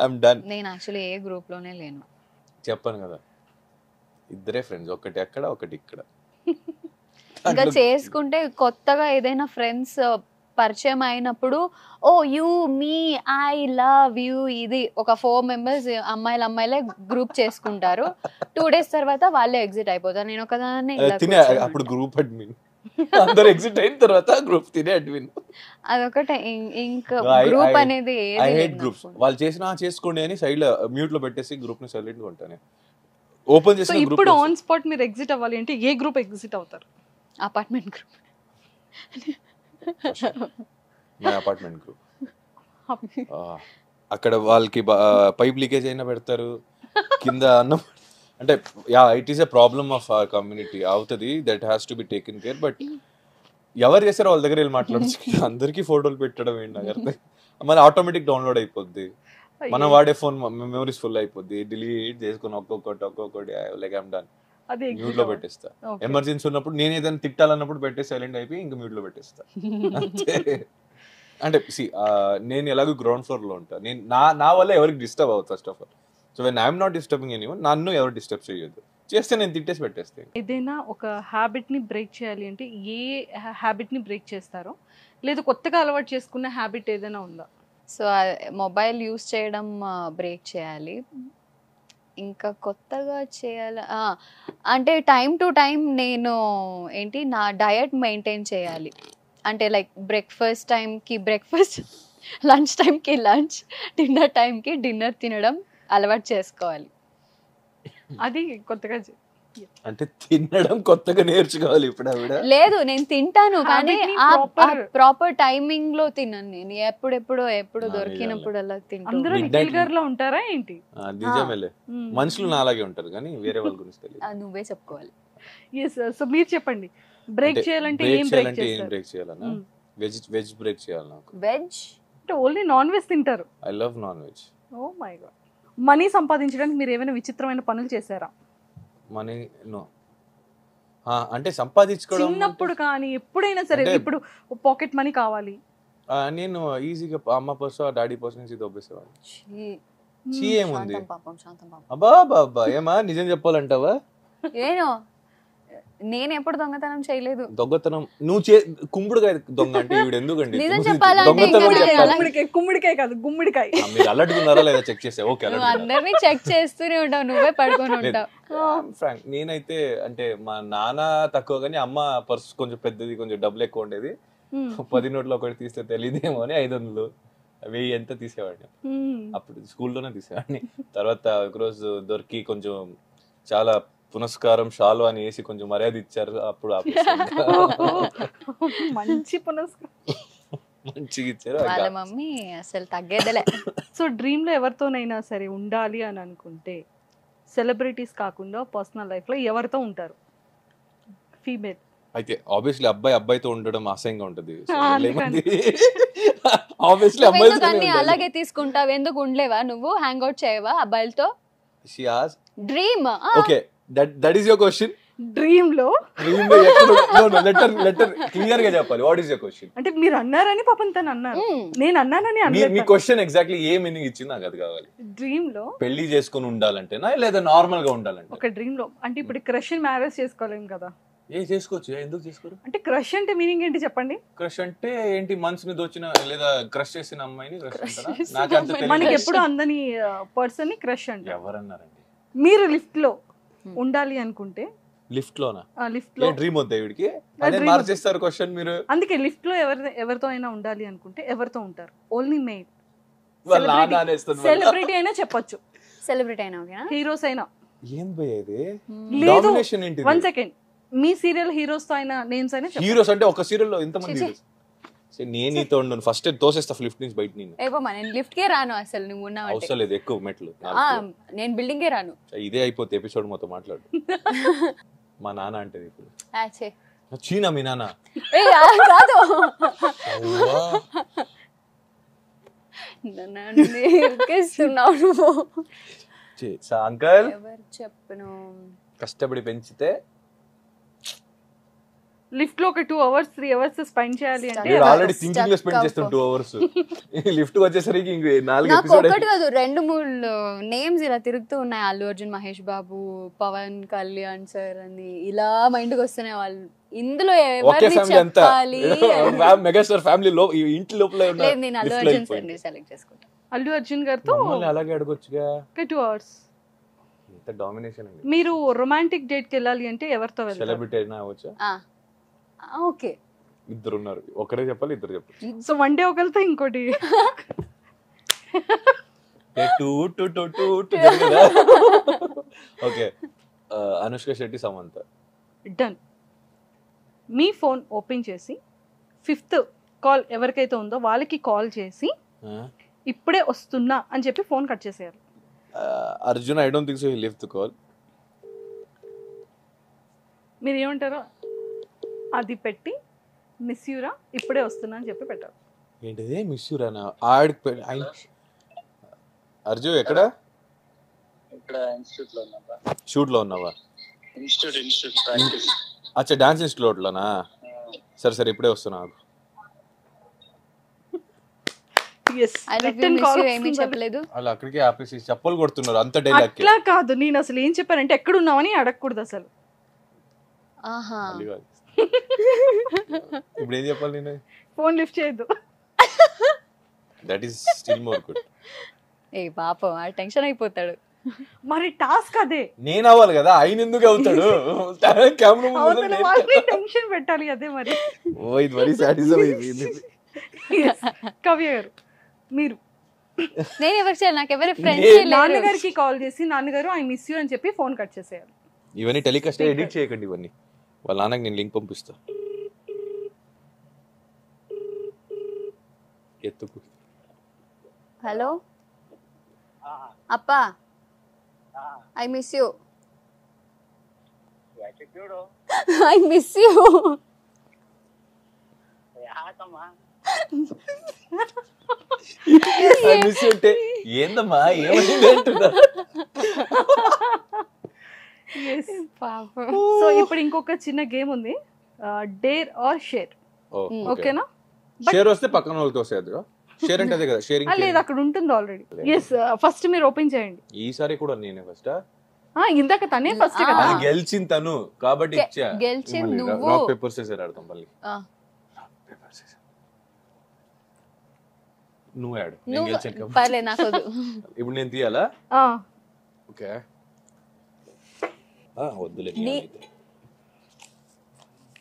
ఐఎమ్ డన్. నేను యాక్చువల్లీ ఏ గ్రూప్ లోనే లేను. చెప్పాను కదా, ఇద్దరే ఫ్రెండ్స్, ఒకటి అక్కడ ఒకటి ఇక్కడ. ఇంకా చేసుకుంటే కొత్తగా ఏదైనా ఫ్రెండ్స్ పరిచయం అయినప్పుడు oh you me I love you ఇది ఒక 4 members అమ్మాయిలే గ్రూప్ చేసుకుంటారు. 2 days తర్వాత వాళ్ళే ఎగ్జిట్ అయిపోతారు. నేను ఒకదాన్ని అప్పుడు గ్రూప్ అడ్మిన్ అందరూ ఎగ్జిట్ అయిన తర్వాత గ్రూప్ తినే అడ్మిన్. అదొకటే. ఇంకా గ్రూప్ అనేది ఐ హేట్ గ్రూప్స్. వాళ్ళు చేసుకోండి అని సైడ్ లో మ్యూట్ లో పెట్టేసి గ్రూప్ ని సైలెంట్ గా ఉంటాను. ఓపెన్ చేసిన గ్రూప్ ఇప్పుడు ఆన్ స్పాట్ మీరు ఎగ్జిట్ అవ్వాలి అంటే ఏ గ్రూప్ ఎగ్జిట్ అవుతారు? Apartment group. My apartment group. అక్కడ వాళ్ళకి పైప్ లీకేజ్ అయినా పెడతారు, కింద అన్నం. అంటే yeah it is a problem of our community. అవుతుంది, that has to be taken care. But ఎవరు చేస్తారో వాళ్ళ దగ్గర వెళ్ళి మాట్లాడచ్చు. అందరికీ ఫోటోలు పెట్టడం ఏంటి నాకు మన ఆటోమేటిక్ డౌన్లోడ్ అయిపోద్ది. మనం వాడే ఫోన్ మెమరీస్ ఫుల్ అయిపోద్ది. డిలీట్ చేసుకుని ఒక్కొక్కటి లైక్ ఐమ్ డన్ మ్యూట్ లో పెట్టేస్తా. ఎమర్జెన్సీ ఉన్నప్పుడు నేను ఏదైనా తిట్టాలన్నప్పుడు పెట్టేసి సైలెంట్ అయిపోయి ఇంకా మ్యూట్ లో పెట్టేస్తా. అంటే నేను ఎలాగో గ్రౌండ్ ఫ్లోర్ లో ఉంటా. నేను నా వల్ల ఎవరికి డిస్టర్బ్ అవ్వదు first of all. So when I'm not disturbing anyone, నన్ను ఎవరు డిస్టర్బ్ చేయొద్దు. చేస్తే నేను తిట్టేసి పెట్టేస్తాను. ఏదైనా ఒక హ్యాబిట్ ని బ్రేక్ చేయాలి అంటే ఏ హ్యాబిట్ ని బ్రేక్ చేస్తారో, లేదా కొత్తగా అలవాటు చేసుకున్న హ్యాబిట్ ఏదైనా ఉందా? సో మొబైల్ యూస్ చేయడం బ్రేక్ చేయాలి. ఇంకా కొత్తగా చేయాలి అంటే టైం టు టైం నేను నా డయట్ మెయింటైన్ చేయాలి. అంటే లైక్ బ్రేక్ఫాస్ట్ టైంకి బ్రేక్ఫాస్ట్, లంచ్ టైంకి లంచ్, డిన్నర్ టైంకి డిన్నర్ తినడం అలవాటు చేసుకోవాలి. అది కొత్తగా అంటే తినడం కొత్తగా నేర్చుకోవాలి ఇప్పుడు. లేదు, నేను తింటాను కానీ ప్రాపర్ టైమింగ్ లో తినను. నేను ఎప్పుడు దొరికినప్పుడు అలా తింటాను. అందరూ నిఖిల్ గారిలో ఉంటారా ఏంటి? నిజమేలే, మనుషులు నా అలాగే ఉంటారు కానీ వేరే వాళ్ళ గురించి తెలియదు. నువ్వే చెప్పుకోవాలి. సో మీరు చెప్పండి, బ్రేక్ చేయాలంటే ఏం బ్రేక్ చేయాలన్నా? వెజ్ బ్రేక్ చేయాలి. నాకు వెజ్ అంటే ఓన్లీ నాన్ వెజ్ తింటారు? I love non veg. Oh my god. Money సంపాదించడానికి మీరు ఏమైనా విచిత్రమైన పనులు చేశారా? మనీ నో, అంటే సంపాదించుకోవడం చిన్నప్పుడు కానీ ఎప్పుడైనా సరే. ఇప్పుడు పాకెట్ మనీ కావాలి, నేను ఈజీగా అమ్మ పర్సు డాడీ పర్సు నుంచి దొబ్బేసేవాడిని. ఏముంది అబ్బా బాబా, ఏమా నిజం చెప్పాలంటావా? నేను ఎప్పుడు దొంగతనం చేయలేదు. దొంగతనం నువ్వు కుంకుడుకాయ దొంగ అంటే ఈవిడ ఎందుకండి? కుమ్మిడికాయ కాదు గుమ్మిడికాయ. మీరు అలర్టుకున్నారా లేదా చెక్ చేసా? ఓకే, అందరినీ చెక్ చేస్తూనే ఉంటావు, నువ్వే పడుకొని ఉంటావు. ఫ్రాంక్, నేనైతే అంటే మా నాన్న తక్కువ కానీ అమ్మ పర్సు కొంచెం పెద్దది, కొంచెం డబ్బులు ఎక్కువ ఉండేది. 10 నోట్లు ఒకటి తీస్తే తెలియదేమో అని 500, 1000 ఎంత తీసేవాడిని. అప్పుడు స్కూల్లోనే తీసేవాడిని. తర్వాత ఒకరోజు దొరికి కొంచెం చాలా పునస్కారం షాలు అని వేసి కొంచెం మర్యాద ఇచ్చారు. అప్పుడు మంచి పునస్కారం మంచిగా ఇచ్చారు. వాళ్ళ మమ్మీ అసలు తగ్గేదలే. సో డ్రీమ్ లో ఎవరితోనైనా సరే ఉండాలి అని అనుకుంటే సెలబ్రిటీస్ కాకుండా పర్సనల్ లైఫ్ లో ఎవరితో ఉంటారు? ఫీమేల్ అయితే ఆబ్వియస్లీ అబ్బాయితో ఉండడం అసహ్యంగా ఉంటది. అలాగే తీసుకుంటావు, ఎందుకు ఉండలేవా? నువ్వు హ్యాంగ్ అవుట్ చేయవా అబ్బాయిలతో? Dream okay, that is your question. Dream లో లెటర్ క్లియర్ గా చెప్పాలి. What is your question? అంటే మీరు అన్నారని పాపం తను అన్నారు, నేను అన్నానని అన్నారు. మీ క్వశ్చన్ ఎగ్జాక్ట్లీ ఏ మీనింగ్ ఇచ్చింది నాకు అది కావాలి. డ్రీమ్ లో పెళ్లి చేసుకుని ఉండాలంటేనా లేదా నార్మల్ గా ఉండాలంటే? ఒక డ్రీమ్ లో అంటే ఇప్పుడు క్రష్ మ్యారేజ్ చేసుకోలేం కదా? చేసుకోవచ్చు. ఎందుకు చేసుకోరు? అంటే క్రష్ అంటే మీనింగ్ ఏంటి చెప్పండి? క్రష్ అంటే ఏంటి? మనసుని దోచిన లేదా క్రష్ చేసిన అమ్మాయిని క్రష్ అంటారా? మనకి ఎప్పుడు అందని పర్సన్ ని క్రష్ అంటే ఎవరన్నారండి? మీరు లిఫ్ట్ లో ఉండాలి అనుకుంటే లిఫ్ట్ లోనా? లిఫ్ట్ లో డ్రీమ్ వద్దా వీడికి? అదే మార్చేస్తారు క్వశ్చన్ మీరు. అందుకే లిఫ్ట్ లో ఎవరితో అయినా ఉండాలి అనుకుంటే ఎవరితో ఉంటారు? Only mail. సెలబ్రిటీ అయినా చెప్పొచ్చు, సెలబ్రిటీ అయినా ఓకేనా? హీరోస్ అయినా. ఏం పోయేది? లేదు, 1 సెకండ్. మీ సీరియల్ హీరోస్ తో అయినా నేమ్స్ అయినా చెప్పొచ్చు. హీరోస్ అంటే ఒక సీరియల్ లో ఎంతమంది హీరోస్? నేను నీతో ఉండను, ఫస్ట్ తోసేస్తా లిఫ్ట్ నుంచి బయట. నేను లిఫ్ట్ కే రాను అసలు. నువ్వు ఉన్నావు అవసరం లేదు, ఎక్కువ మెట్లు. నేను బిల్డింగ్ కే రాను. ఇదే అయిపోతే ఎపిసోడ్ మొత్తం మాట్లాడు. మా నాన్న అంటే ఇప్పుడు చీనా మీ నాన్న కాదు ఇరికిస్తున్నావు అంకల్ ఎవరు చెప్పను కష్టపడి పెంచితే లిఫ్ట్ లో ఒక 2 hours 3 hours స్పెండ్ చేయాలి అంటే వీడు ఆల్రెడీ థింకింగ్ లో స్పెండ్ చేస్తాం 2 hours లిఫ్ట్ వచ్చేసరికి ఇంక 4 నాకు ఎపిసోడ్ ఒకటి కాదు 2-3 నేమ్స్ ఇలా తిరుగుతూ ఉన్నాయి. అల్లు అర్జున్, మహేష్ బాబు, పవన్ కళ్యాణ్ సార్ అని ఇలా మైండ్ కి వస్తున్నాయి. వాళ్ళు ఇందులో ఒకే ఎవరిని ఫ్యామిలీ అంతా చెప్పాలి మెగాస్టార్ ఫ్యామిలీ లో ఈ ఇంటి లోపల లేదు, నేను అల్లు అర్జున్ సార్ ని సెలెక్ట్ చేసుకుంటా. అల్లు అర్జున్ గారితో అలాగే అడగొచ్చుగా 2 hours. ఇంత డామినేషన్ అండి. మీరు రొమాంటిక్ డేట్ కి వెళ్ళాలి అంటే ఎవరితో వెళ్తారు? సెలబ్రిటీ అయినా అవ్వచ్చా? ఓకే, ఇద్దరు ఉన్నారు, ఒకరే చెప్పాలి, ఇద్దరు చెప్పాలి. సో వన్ డే ఒకరితో ఇంకోటి ఓకే, అనుష్క శెట్టి, సమంత. డన్. మీ ఫోన్ ఓపెన్ చేసి 5th కాల్ ఎవరికైతే ఉందో వాళ్ళకి కాల్ చేసి ఇప్పుడే వస్తున్నా అని చెప్పి ఫోన్ కట్ చేసేయాలి. Arjun, I don't think so he lift the call. మీరు ఏమంటారో అది పెట్టి మిస్ యూరా ఇప్పుడే వస్తున్నా అని చెప్పి పెట్టాలి. ఏంటిది మిస్ యూరానా? అర్జున్ ఎక్కడ? షూట్ లో ఉన్నావా? అచ్చా, డాన్స్ ఇన్స్టిట్యూట్ లోనా? సరే సరే, ఇప్పుడే వస్తున్నా. చెప్పలేదు అలా అక్కడికి ఆపేసి చెప్పలు కొడుతున్నారు అంత డైలాగ్. అట్లా కాదు, నేను అసలు ఏం చెప్పానంటే ఎక్కడున్నావని అడగకూడదు అసలు. ఇప్పుడు ఏం చెప్పాలి నేను? ఫోన్ లిఫ్ట్ చేయొద్దు. That is still more good. ఏ పాపం ఆ టెన్షన్ అయిపోతాడు. మరి టాస్క్ అదే. నేను అవ్వాలి కదా, ఆయన ఎందుకు అవుతాడు? టెన్షన్ పెట్టాలి అదే మరి. ఓ ఇది మరీ సాటిస్ఫై. కవ్య గారు, మీరు నేను ఎవరికి చేయాలి? నాకు ఎవరి ఫ్రెండ్స్ నాన్నగారికి కాల్ చేసి నాన్నగారు ఐ మిస్ యూ అని చెప్పి ఫోన్ కట్ చేసేయాలి. ఇవన్నీ టెలికాస్ట్ ఎడిట్ చేయకండి, ఇవన్నీ వాళ్ళ నాన్నకి నేను లింక్ పంపిస్తా. ఎత్తుకు. హలో అప్పా, I miss you. I miss you. అంటే ఏందమ్మా ఏమైంది అంటున్నా. సో ఇప్పుడు ఇంకొక చిన్న గేమ్ ఉంది, డేర్ ఆర్ షేర్. ఓకేనా? షేర్ వస్తే పక్కన వాళ్ళతో వస్తుంది. షేర్ అంటే అదే కదా, షేరింగ్. లేదు, అక్కడ ఉంటుంది ఆల్రెడీ. ఎస్, ఫస్ట్ మీరు ఓపెన్ చేయండి. ఈసారి కూడా నేనే ఫస్ట్. ఇందాక తనే ఫస్ట్ కదా. గెలిచింది తను కాబట్టి ఇచ్చా. గెలిచింది నువ్వు. రాక్ పేపర్ సీజర్ ఆడతాం మళ్ళీ. నువ్వు ఆడు, నేను గెలిచాను. పర్లేదు, నాకు ఇప్పుడు నేను తీయాలా? ఓకే, వద్దులే.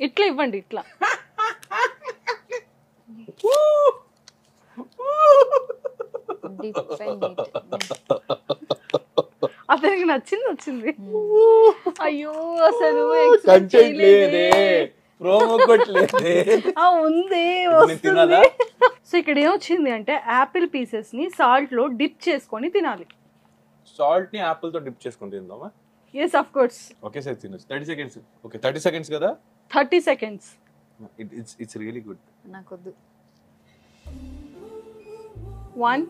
ఇట్లా ఇవ్వండి, ఇట్లా. అతనికి నచ్చింది వచ్చింది. అయ్యో అసలు కంటెంట్ లేదే, ప్రోమో కొట్లేదే. ఉంది, వస్తుంది. సో ఇక్కడ ఏమొచ్చింది అంటే యాపిల్ పీసెస్ ని సాల్ట్ లో డిప్ చేసుకొని తినాలి. సాల్ట్ ని యాపిల్ తో డిప్ చేసుకొని తిందామా? yes of course. Okay sir, తినొచ్చు. 30 seconds. ఓకే, 30 seconds కదా? 30 seconds. It's really good. నాకొద్దు. 1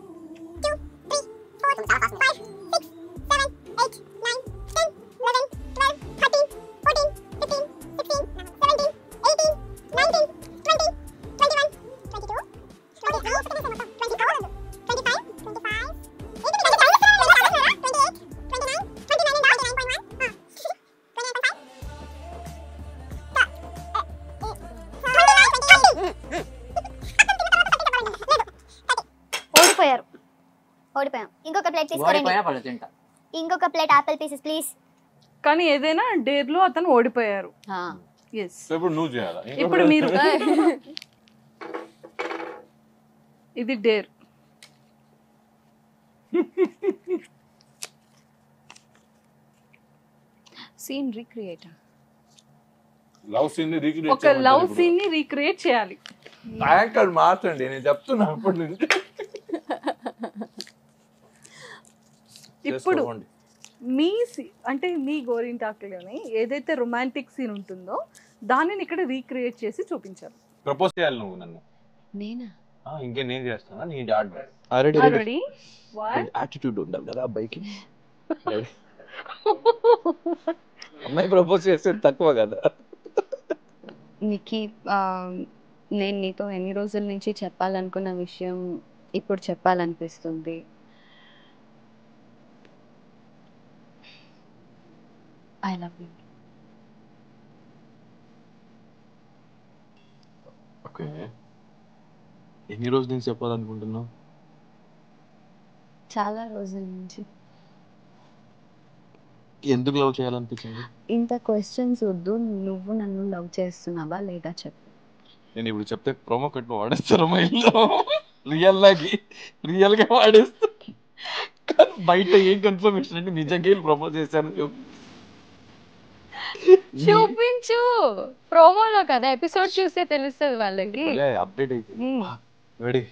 2 3 4 5 6 7 8 9 10 11 12 13 14 15 16 17 18 19 20 21 22 23 24 25 25 ఓడిపోయాం. ఇంకొక ప్లేట్ తీసుకోండి. ఇంకొక ప్లేట్ ఆపిల్ పీసెస్ ప్లీజ్. కానీ ఏదైనా డేర్ లో అతను ఓడిపోయారు. yes. ఇప్పుడు నువ్వు చేయాలా? ఇప్పుడు మీరు ఇది dare. Scene recreate. Love scene ని రీక్రియేట్ ఒక లవ్ సీన్ ని రీక్రియేట్ చేయాలి. యాంకర్ మార్చండి, నేను చెప్తున్నా అప్పటి నుంచి. ఇప్పుడు మీ అంటే మీ గోరింటాకులోని ఏదైతే రొమాంటిక్ సీన్ ఉంటుందో దానిని ఇక్కడ రీక్రియేట్ చేసి చూపించారు. ప్రపోజ్ చేయాలి నువ్వు నన్ను. నేనా? ఇంకే నేను చేస్తానా? నీ ఆల్రెడీ రెడీ యాటిట్యూడ్ ఉండాలి కదా అబ్బాయికి. అమ్మాయి ప్రపోజ్ చేస్తే తక్కువ కదా. నిఖి, నేను నీతో ఎన్ని రోజుల నుంచి చెప్పాలనుకున్న విషయం ఇప్పుడు చెప్పాలనిపిస్తుంది. I love you. ఓకే, ఎన్ని రోజుల నుంచి చెప్పాలనుకుంటున్నావు? చాలా రోజుల నుంచి. ఎందుకు లవ్ చేయాలనిపించింది? ఇంత క్వశ్చన్స్ వద్దు, నువ్వు నన్ను లవ్ చేస్తున్నావా లేదా చెప్పు. నేను ఇప్పుడు చెప్తే ప్రోమో కట్ వాడేస్తారు మా ఇల్లు. రియల్ గా వాడేస్తా. బయట ఏం కన్ఫర్మేషన్ అంటే నిజంగా ప్రపోజ్ చేశాను. చూపించు, ప్రోమోలో కదా, ఎపిసోడ్ చూస్తే తెలుస్తుంది వాళ్ళకి. అప్డేట్ అయితే రెడీ.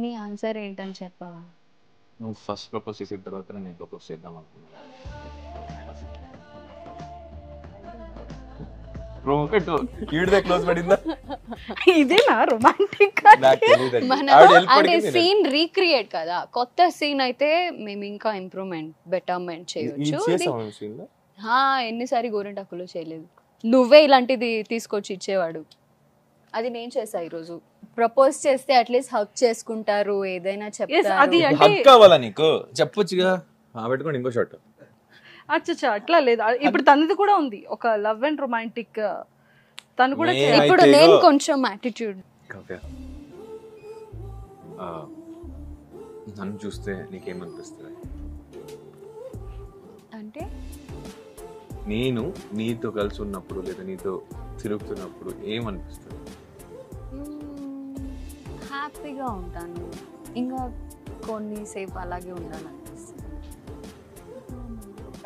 నీ ఆన్సర్ ఏంటని చెప్పవా? నువ్వు ఫస్ట్ ప్రపోజ్ చేసిన తర్వాత నేను ప్రపోజ్ చేద్దాం అనుకున్నాను. ప్రోమో కట్ ఈడిదే క్లోజ్ పడిందా? ఇదేనా రొమాంటిక్? అంటే సీన్ రీక్రియేట్ కదా, కొత్త సీన్ అయితే మేము ఇంకా ఇంప్రూవ్మెంట్ బెటర్మెంట్ చేయొచ్చు. ఎన్నిసారి గోరింటాకులు చేయలేదు, నువ్వే ఇలాంటిది తీసుకొచ్చి ఇచ్చేవాడు. అది నేను చేసా ఈరోజు. ప్రపోజ్ చేస్తే అట్లీస్ట్ హక్ చేసుకుంటారు, ఏదైనా చెప్తారు. హక్ కావాలా నీకు? చెప్పొచ్చుగా. పెట్టుకోండి ఇంకో షాట్. అచ్చా, అట్లా లేదు. ఇప్పుడు తనది కూడా ఉంది ఒక లవ్ అండ్ రొమాంటిక్. తను కూడా ఇప్పుడు నేను కొంచెం యాటిట్యూడ్. నన్ను చూస్తే నీకేమనిపిస్తుంది? అంటే నేను నీతో కలిసి ఉన్నప్పుడు లేదా నీతో తిరుగుతున్నప్పుడు ఏమనిపిస్తుంది? హ్యాపీగా ఉంటాను, ఇంకా కొన్నిసేపు అలాగే ఉండాలనిపిస్తుంది.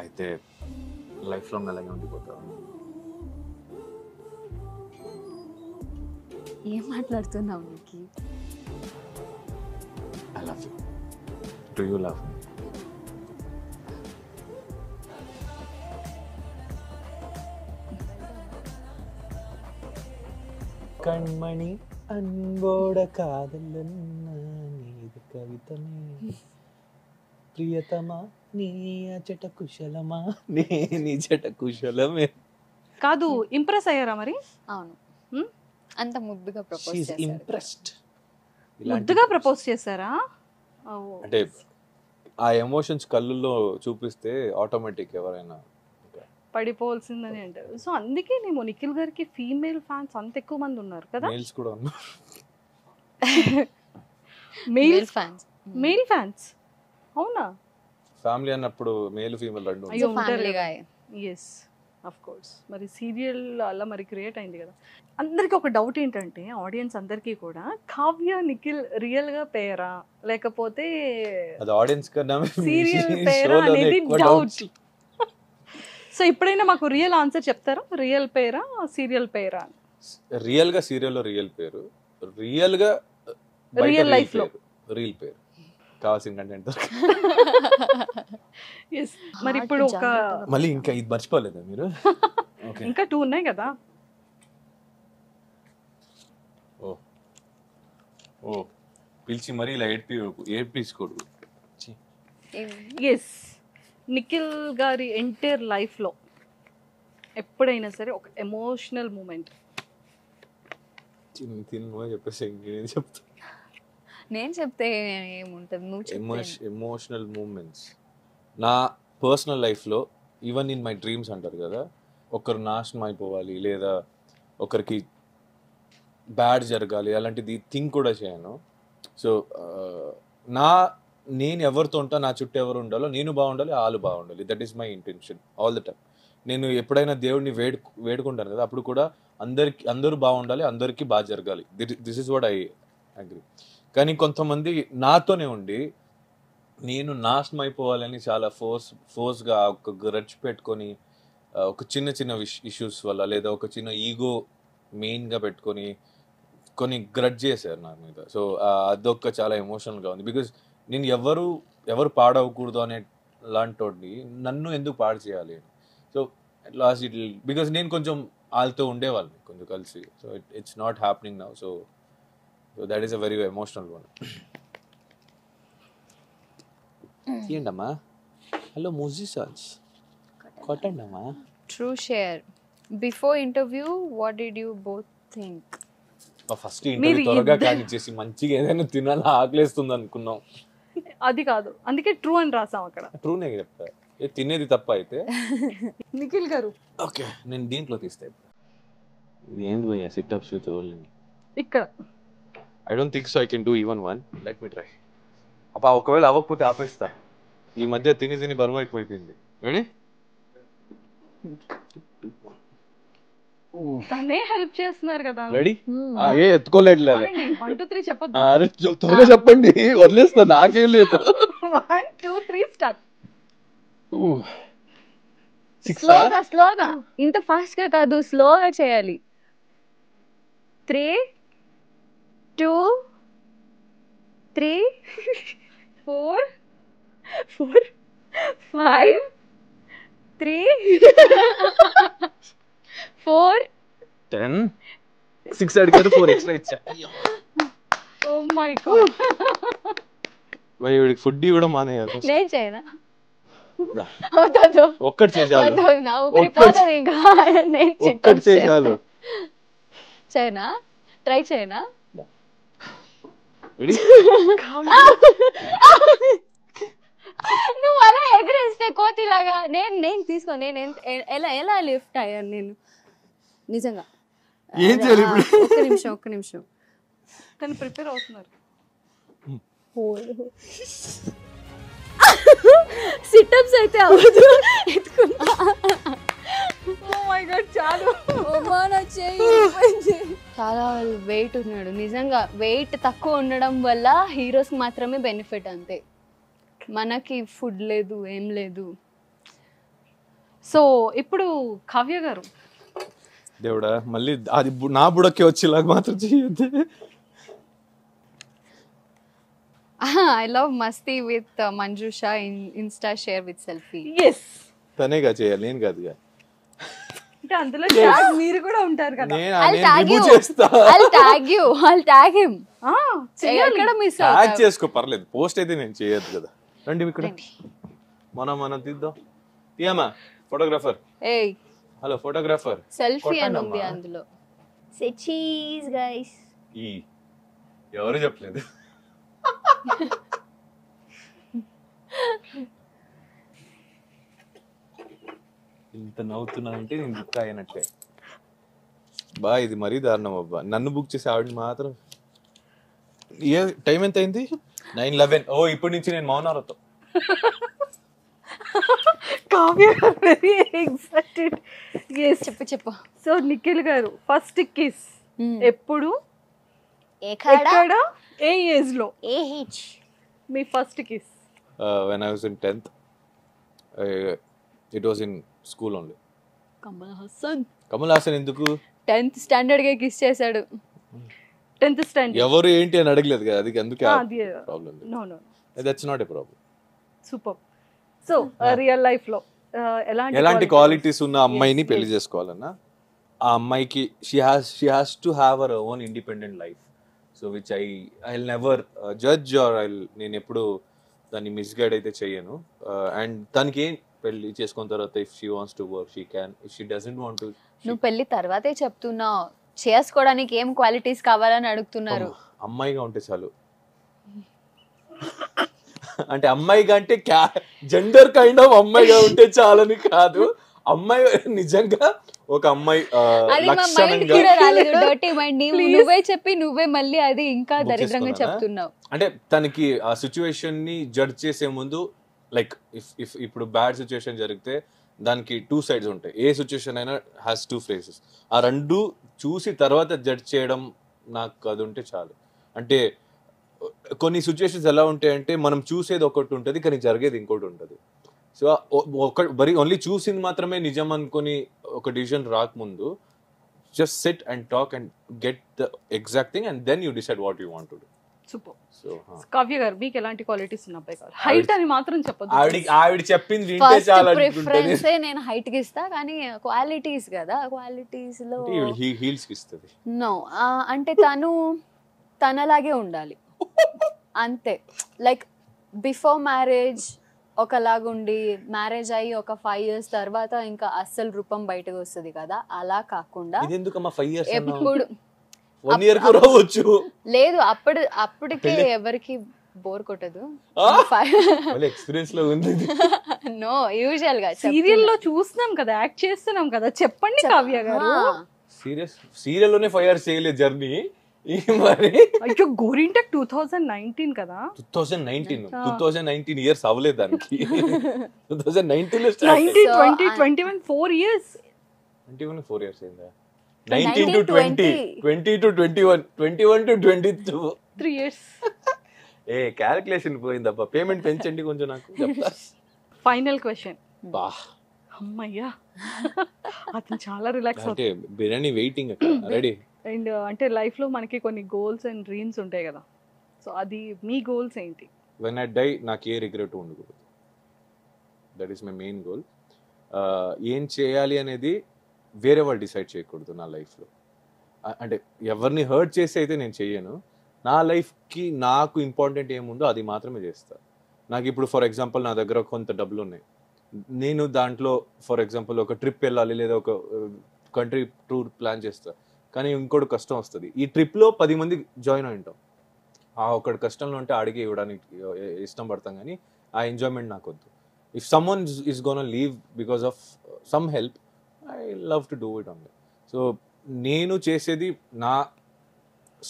అయితే లైఫ్ లాంగ్ అలాగే ఉండిపోతావు. ఏం మాట్లాడుతున్నావు నీకు? I love you. Do you love me? కణ్మణి అన్బోడ కాదలన్న నీది కవితమే, ప్రియతమా నీ అచట కుశలమా నీ చట కుశలమే. కాదు, ఇంప్రెస్ అయ్యారా మరి? అవును, అంత ముద్దుగా ప్రపోజ్ చేశారు. ఇంప్రెస్డ్. ముద్దుగా ప్రపోజ్ చేశారా? అంటే ఆ ఎమోషన్స్ కళ్ళల్లో చూపిస్తే ఆటోమేటిక్ ఎవరైనా పడిపోవాల్సిందని అంటారు. సో అందుకే నేను నిఖిల్ గారికి ఫీమేల్ ఫ్యాన్స్ అంత ఎక్కువ మంది ఉన్నారు కదా. మేల్స్ కూడా ఉన్నారు. మేల్ ఫ్యాన్స్ అవునా? ఫ్యామిలీ అన్నప్పుడు మేల్ ఫీమేల్ రెండు. అయ్యో ఉంటారు. Yes of course. మరి సీరియల్ అలా మరి క్రియేట్ అయింది కదా. అందరికీ ఒక డౌట్ ఏంటంటే, ఆడియన్స్ అందరికీ కూడా, కావ్య నిఖిల్ రియల్ గా పేరా లేకపోతే అది ఆడియన్స్ కన్నా సీరియల్ పేరా అనేది డౌట్. సో ఇప్పుడైనా మాకు రియల్ ఆన్సర్ చెప్తారా? రియల్ పేరా సీరియల్ పేరా? రియల్ గా సీరియల్ లో రియల్ పేరు, రియల్ గా రియల్ లైఫ్ లో రియల్ పేరు. కావాల్సిన కంటెంట్. మరి ఇప్పుడు ఒక మళ్ళీ ఇంకా ఇది మర్చిపోలేదా మీరు? ఇంకా 2 ఉన్నాయి కదా. ఓ పిలిచి మరి ఇలా ఏడ్పించుకోడు. ఎస్, నిఖిల్ గారి ఎంటైర్ లైఫ్లో ఎప్పుడైనా సరే ఒక ఎమోషనల్ మూమెంట్. చెప్పేసి చెప్తా. నేను చెప్తే ఏముంటుంది, నువ్వు ఎమోషనల్ మూమెంట్స్ నా పర్సనల్ లైఫ్లో, ఈవెన్ ఇన్ మై డ్రీమ్స్ అంటారు కదా, ఒకరు నాశనం అయిపోవాలి లేదా ఒకరికి బ్యాడ్ జరగాలి అలాంటిది థింక్ కూడా చేయను. సో నేను ఎవరితో ఉంటా, నా చుట్టూ ఎవరు ఉండాలో, నేను బాగుండాలి, వాళ్ళు బాగుండాలి. That is my intention all the time. నేను ఎప్పుడైనా దేవుడిని వేడుకుంటాను కదా, అప్పుడు కూడా అందరూ బాగుండాలి, అందరికీ బాగా జరగాలి. This is what I agree. కానీ కొంతమంది నాతోనే ఉండి నేను నాశనం అయిపోవాలని చాలా ఫోర్స్గా ఒక గ్రడ్జ్ పెట్టుకొని, ఒక చిన్న ఇష్యూస్ వల్ల లేదా ఒక చిన్న ఈగో మెయిన్గా పెట్టుకొని కొన్ని గ్రడ్జ్ చేశారు నా మీద. సో అదొక చాలా ఎమోషనల్గా ఉంది. బికాజ్ నేను ఎవరు పాడవకూడదు అనే లాంటి నన్ను ఎందుకు పాడు చేయాలి. సో లాస్ట్ బికాజ్ నేను కొంచెం వాళ్ళతో ఉండేవాళ్ళు కొంచెం కలిసి. So it's not happening now. So that is a very emotional one. ఏంటమ్మా హలో మ్యూజిషియన్స్ కొట్టండి అమ్మా. True share. Before interview what did you both think? First interview త్వరగా కానిచ్చేసి మంచిగా ఏదైనా తినాలి ఆకలేస్తుంది అనుకున్నాం. అది కాదు, అందుకే ట్రూ అని రాసాం అక్కడ. ట్రూనే చెప్తా, తినేది తప్ప అయితే. నిఖిల్ గారు ఓకే నేను దీంట్లో తీస్తా. ఇది ఏంది భయ్యా సిట్అప్స్ విత్ ఇక్కడ. I don't think so I can do even one. Let me try. అబ్బా ఒకవేళ అవ్వకపోతే ఆపేస్తా. ఈ మధ్య తిని బరువు ఎక్కువైపోయింది. రెడీ? తనే హెల్ప్ చేస్తున్నారు కదా. రెడీ? ఏ ఎత్తుకోలేట్లేదు. 1 2 3 చెప్పొద్దు. అరే త్వరగా చెప్పండి, వదిలేస్తా, నాకేం లేదు. 1 2 3 స్టార్ట్. స్లోగా ఇంత ఫాస్ట్ గా కాదు, స్లోగా చేయాలి. 3 2 3 4 5 3 4 10 6 అడిగారు 4 ఎక్స్ట్రా ఇచ్చా. Oh my god. వీడికి ఫుడ్ కూడా మానేయాలి. నేను చేయనా? ఒక్కటి చేయాలి. ఒక్కటి చేయాలి. చేయనా? ట్రై చేయనా? నువ్వు అలా ఎగరేస్తే కోతిలాగా నేను తీసుకో. నేను ఎలా లిఫ్ట్ అయ్యాను నేను నిజంగా. ఏం చేయాలి ఇప్పుడు? ఒక్క నిమిషం. తను ప్రిపేర్ అవుతున్నారు. సిట్అప్స్ అయితే అవ్వదు. ఎత్తుకున్నా. ఓ మై గాడ్ చాలు. చాలా వెయిట్ ఉన్నాడు నిజంగా. వెయిట్ తక్కువ ఉండడం వల్ల హీరోస్ మాత్రమే బెనిఫిట్, అంతే. మనకి ఫుడ్ లేదు, ఏం లేదు. సో ఇప్పుడు కావ్య గారు. దేవుడా మళ్ళీ అది నా బుడకే వచ్చేలాగా మాత్రం చేయొద్దు. I love Masti with Manjusha in Insta share with selfie. yes తనేగా చేయాలి, నేను కాదుగా. అంటే అందులో ట్యాగ్ మీరు కూడా ఉంటారు కదా. I'll tag you. I'll tag him. ఎక్కడ మిస్ ట్యాగ్ చేసుకో పర్లేదు, పోస్ట్ అయితే నేను చేయొద్దు కదా. రండి ఇక్కడ మనం తీద్దాం. తీయమ్మా ఫోటోగ్రాఫర్. ఏయ్ హలో ఫోటోగ్రాఫర్. సెల్ఫీ అని ఉంది అందులో. Say cheese guys. ఎవరు చెప్పలేదు. ఇంత నవ్వుతున్నా అంటే నేను బుక్ అయినట్టే. బా ఇది మరీ దారుణం అబ్బా. నన్ను బుక్ చేసి ఆవిడని మాత్రం. ఏ టైం ఎంత అయింది? 9:11. ఓ ఇప్పటి నుంచి నేను మౌనారతో. కావ్య గారు వెరీ ఎక్సైటెడ్. yes చెప్పు. సో నిఖిల్ గారు ఫస్ట్ కిస్ ఎప్పుడు, ఎక్కడ, ఏ ఏజ్ లో AH? Me first kiss? when I was in 10th. It was in school only. Kamal Haasan ఎందుకు 10th స్టాండర్డ్ గా కిస్ చేశాడు. 10th standard. ఎవరు ఏంటి అని అడగలేదు కదా, అది అందుకే problem. No that's not a problem. Super. So real life లో ఎలాంటి క్వాలిటీస్ ఉన్న అమ్మాయిని పెళ్లి చేసుకోవాలన్నా ఆ అమ్మాయికి she has to have our own independent life. So which I never judge or నేను ఎప్పుడు దాన్ని మిస్గైడ్ అయితే చెయ్యను. అండ్ తనకి ఏం పెళ్లి చేసుకున్న తర్వాత if she wants to work she can, if she doesn't want to. నువ్వు పెళ్లి తర్వాతే చెప్తున్నావు, చేసుకోవడానికి ఏం క్వాలిటీస్ కావాలని అడుగుతున్నారు. అమ్మాయిగా ఉంటే చాలు. అంటే అమ్మాయిగా అంటే జెండర్ కైండ్ ఆఫ్ అమ్మాయిగా ఉంటే చాలని కాదు, అమ్మాయి నిజంగా ఒక అమ్మాయి నువ్వే చెప్పి నువ్వే మళ్ళీ అది ఇంకా దరిద్రంగా చెప్తున్నావు. అంటే తనకి ఆ సిచ్యువేషన్ ని జడ్జ్ చేసే ముందు లైక్ ఇఫ్ ఇప్పుడు బ్యాడ్ సిచ్యువేషన్ జరిగితే దానికి 2 sides ఉంటాయి. ఏ సిచ్యువేషన్ అయినా హ్యాస్ 2 phases. ఆ రెండు చూసి తర్వాత జడ్జ్ చేయడం నాకు అది ఉంటే చాలు. అంటే కొన్ని సిచ్యువేషన్స్ ఎలా ఉంటాయంటే మనం చూసేది ఒకటి ఉంటుంది కానీ జరిగేది ఇంకోటి ఉంటుంది. సో బరీ ఓన్లీ చూసింది మాత్రమే నిజం అనుకుని ఒక డిసిజన్ రాకముందు just sit and talk and get the exact thing and then you decide what you want to do. Super. So Kavya గారు మీకు ఎలాంటి క్వాలిటీస్ ఉన్న అబ్బాయి కావాలి? హైట్ అని మాత్రం చెప్పొద్దు. ఆవిడ చెప్పింది వింటే ఫస్ట్ చాలా ప్రిఫరెన్స్ నేను హైట్ కి ఇస్తా, కానీ క్వాలిటీస్ కదా, క్వాలిటీస్ లో హీల్స్ కి ఇస్తుంది. నో, అంటే తనలాగే ఉండాలి అంతే. లైక్ బిఫోర్ మ్యారేజ్ ఒకలాగుండి మ్యారేజ్ అయ్యి ఒక 5 years తర్వాత ఇంకా అస్సలు రూపం బయటకు వస్తుంది కదా, అలా కాకుండా ఇది ఎందుకమ్మా 5 years ఎప్పుడు 1 year కు రావచ్చు. లేదు, అప్పటికే ఎవరికి బోర్ కొట్టదు. ఎక్స్పీరియన్స్ లో ఉంది. నో, యూజువల్ గా సీరియల్ లో చూస్తున్నాం కదా, యాక్ట్ చేస్తున్నాం కదా, చెప్పండి కావ్య గారు. సీరియల్ లోనే 5 years చేయలేదు జర్నీ. మరి అయ్యో గోరింటెక్ 2019 కదా. 2019 ఇయర్స్ అవ్వలేదు దానికి. 2019 లో 20 21 4 years. 21 4 years అయిందా? 19 to 20, 20 to 21, 21 to 22, 3 years. ఏ క్యాలిక్యులేషన్ పోయిందప్ప. పేమెంట్ పెంచండి కొంచెం నాకు చెప్తా. Final question. బా అమ్మయ్యా, అతను చాలా రిలాక్స్ అంటే బిర్యానీ వెయిటింగ్ అక్కడ రెడీ. అండ్ అంటే లైఫ్ లో మనకి కొన్ని గోల్స్ అండ్ డ్రీమ్స్ ఉంటాయి కదా, సో అది మీ గోల్స్ ఏంటి? వెన్ ఐ డై నాకు ఏ రిగ్రెట్ ఉండకూడదు. That is my main goal. ఏం చేయాలి అనేది వేరే వాళ్ళు డిసైడ్ చేయకూడదు నా లైఫ్లో. అంటే ఎవరిని హర్ట్ చేసి అయితే నేను చెయ్యను. నా లైఫ్కి నాకు ఇంపార్టెంట్ ఏముందో అది మాత్రమే చేస్తాను. నాకు ఇప్పుడు ఫర్ ఎగ్జాంపుల్ నా దగ్గర కొంత డబ్బులు ఉన్నాయి, నేను దాంట్లో ఫర్ ఎగ్జాంపుల్ ఒక ట్రిప్ వెళ్ళాలి లేదా ఒక కంట్రీ టూర్ ప్లాన్ చేస్తాను. కానీ ఇంకోటి కష్టం వస్తుంది. ఈ ట్రిప్లో 10 మంది జాయిన్ అయి ఉంటాం. ఆ ఒకటి కష్టంలో ఉంటే అడిగి ఇవ్వడానికి ఇష్టం పడతాం, కానీ ఆ ఎంజాయ్మెంట్ నాకు వద్దు. If someone is gonna leave because of some help, I love to do it only. So నేను చేసేది నా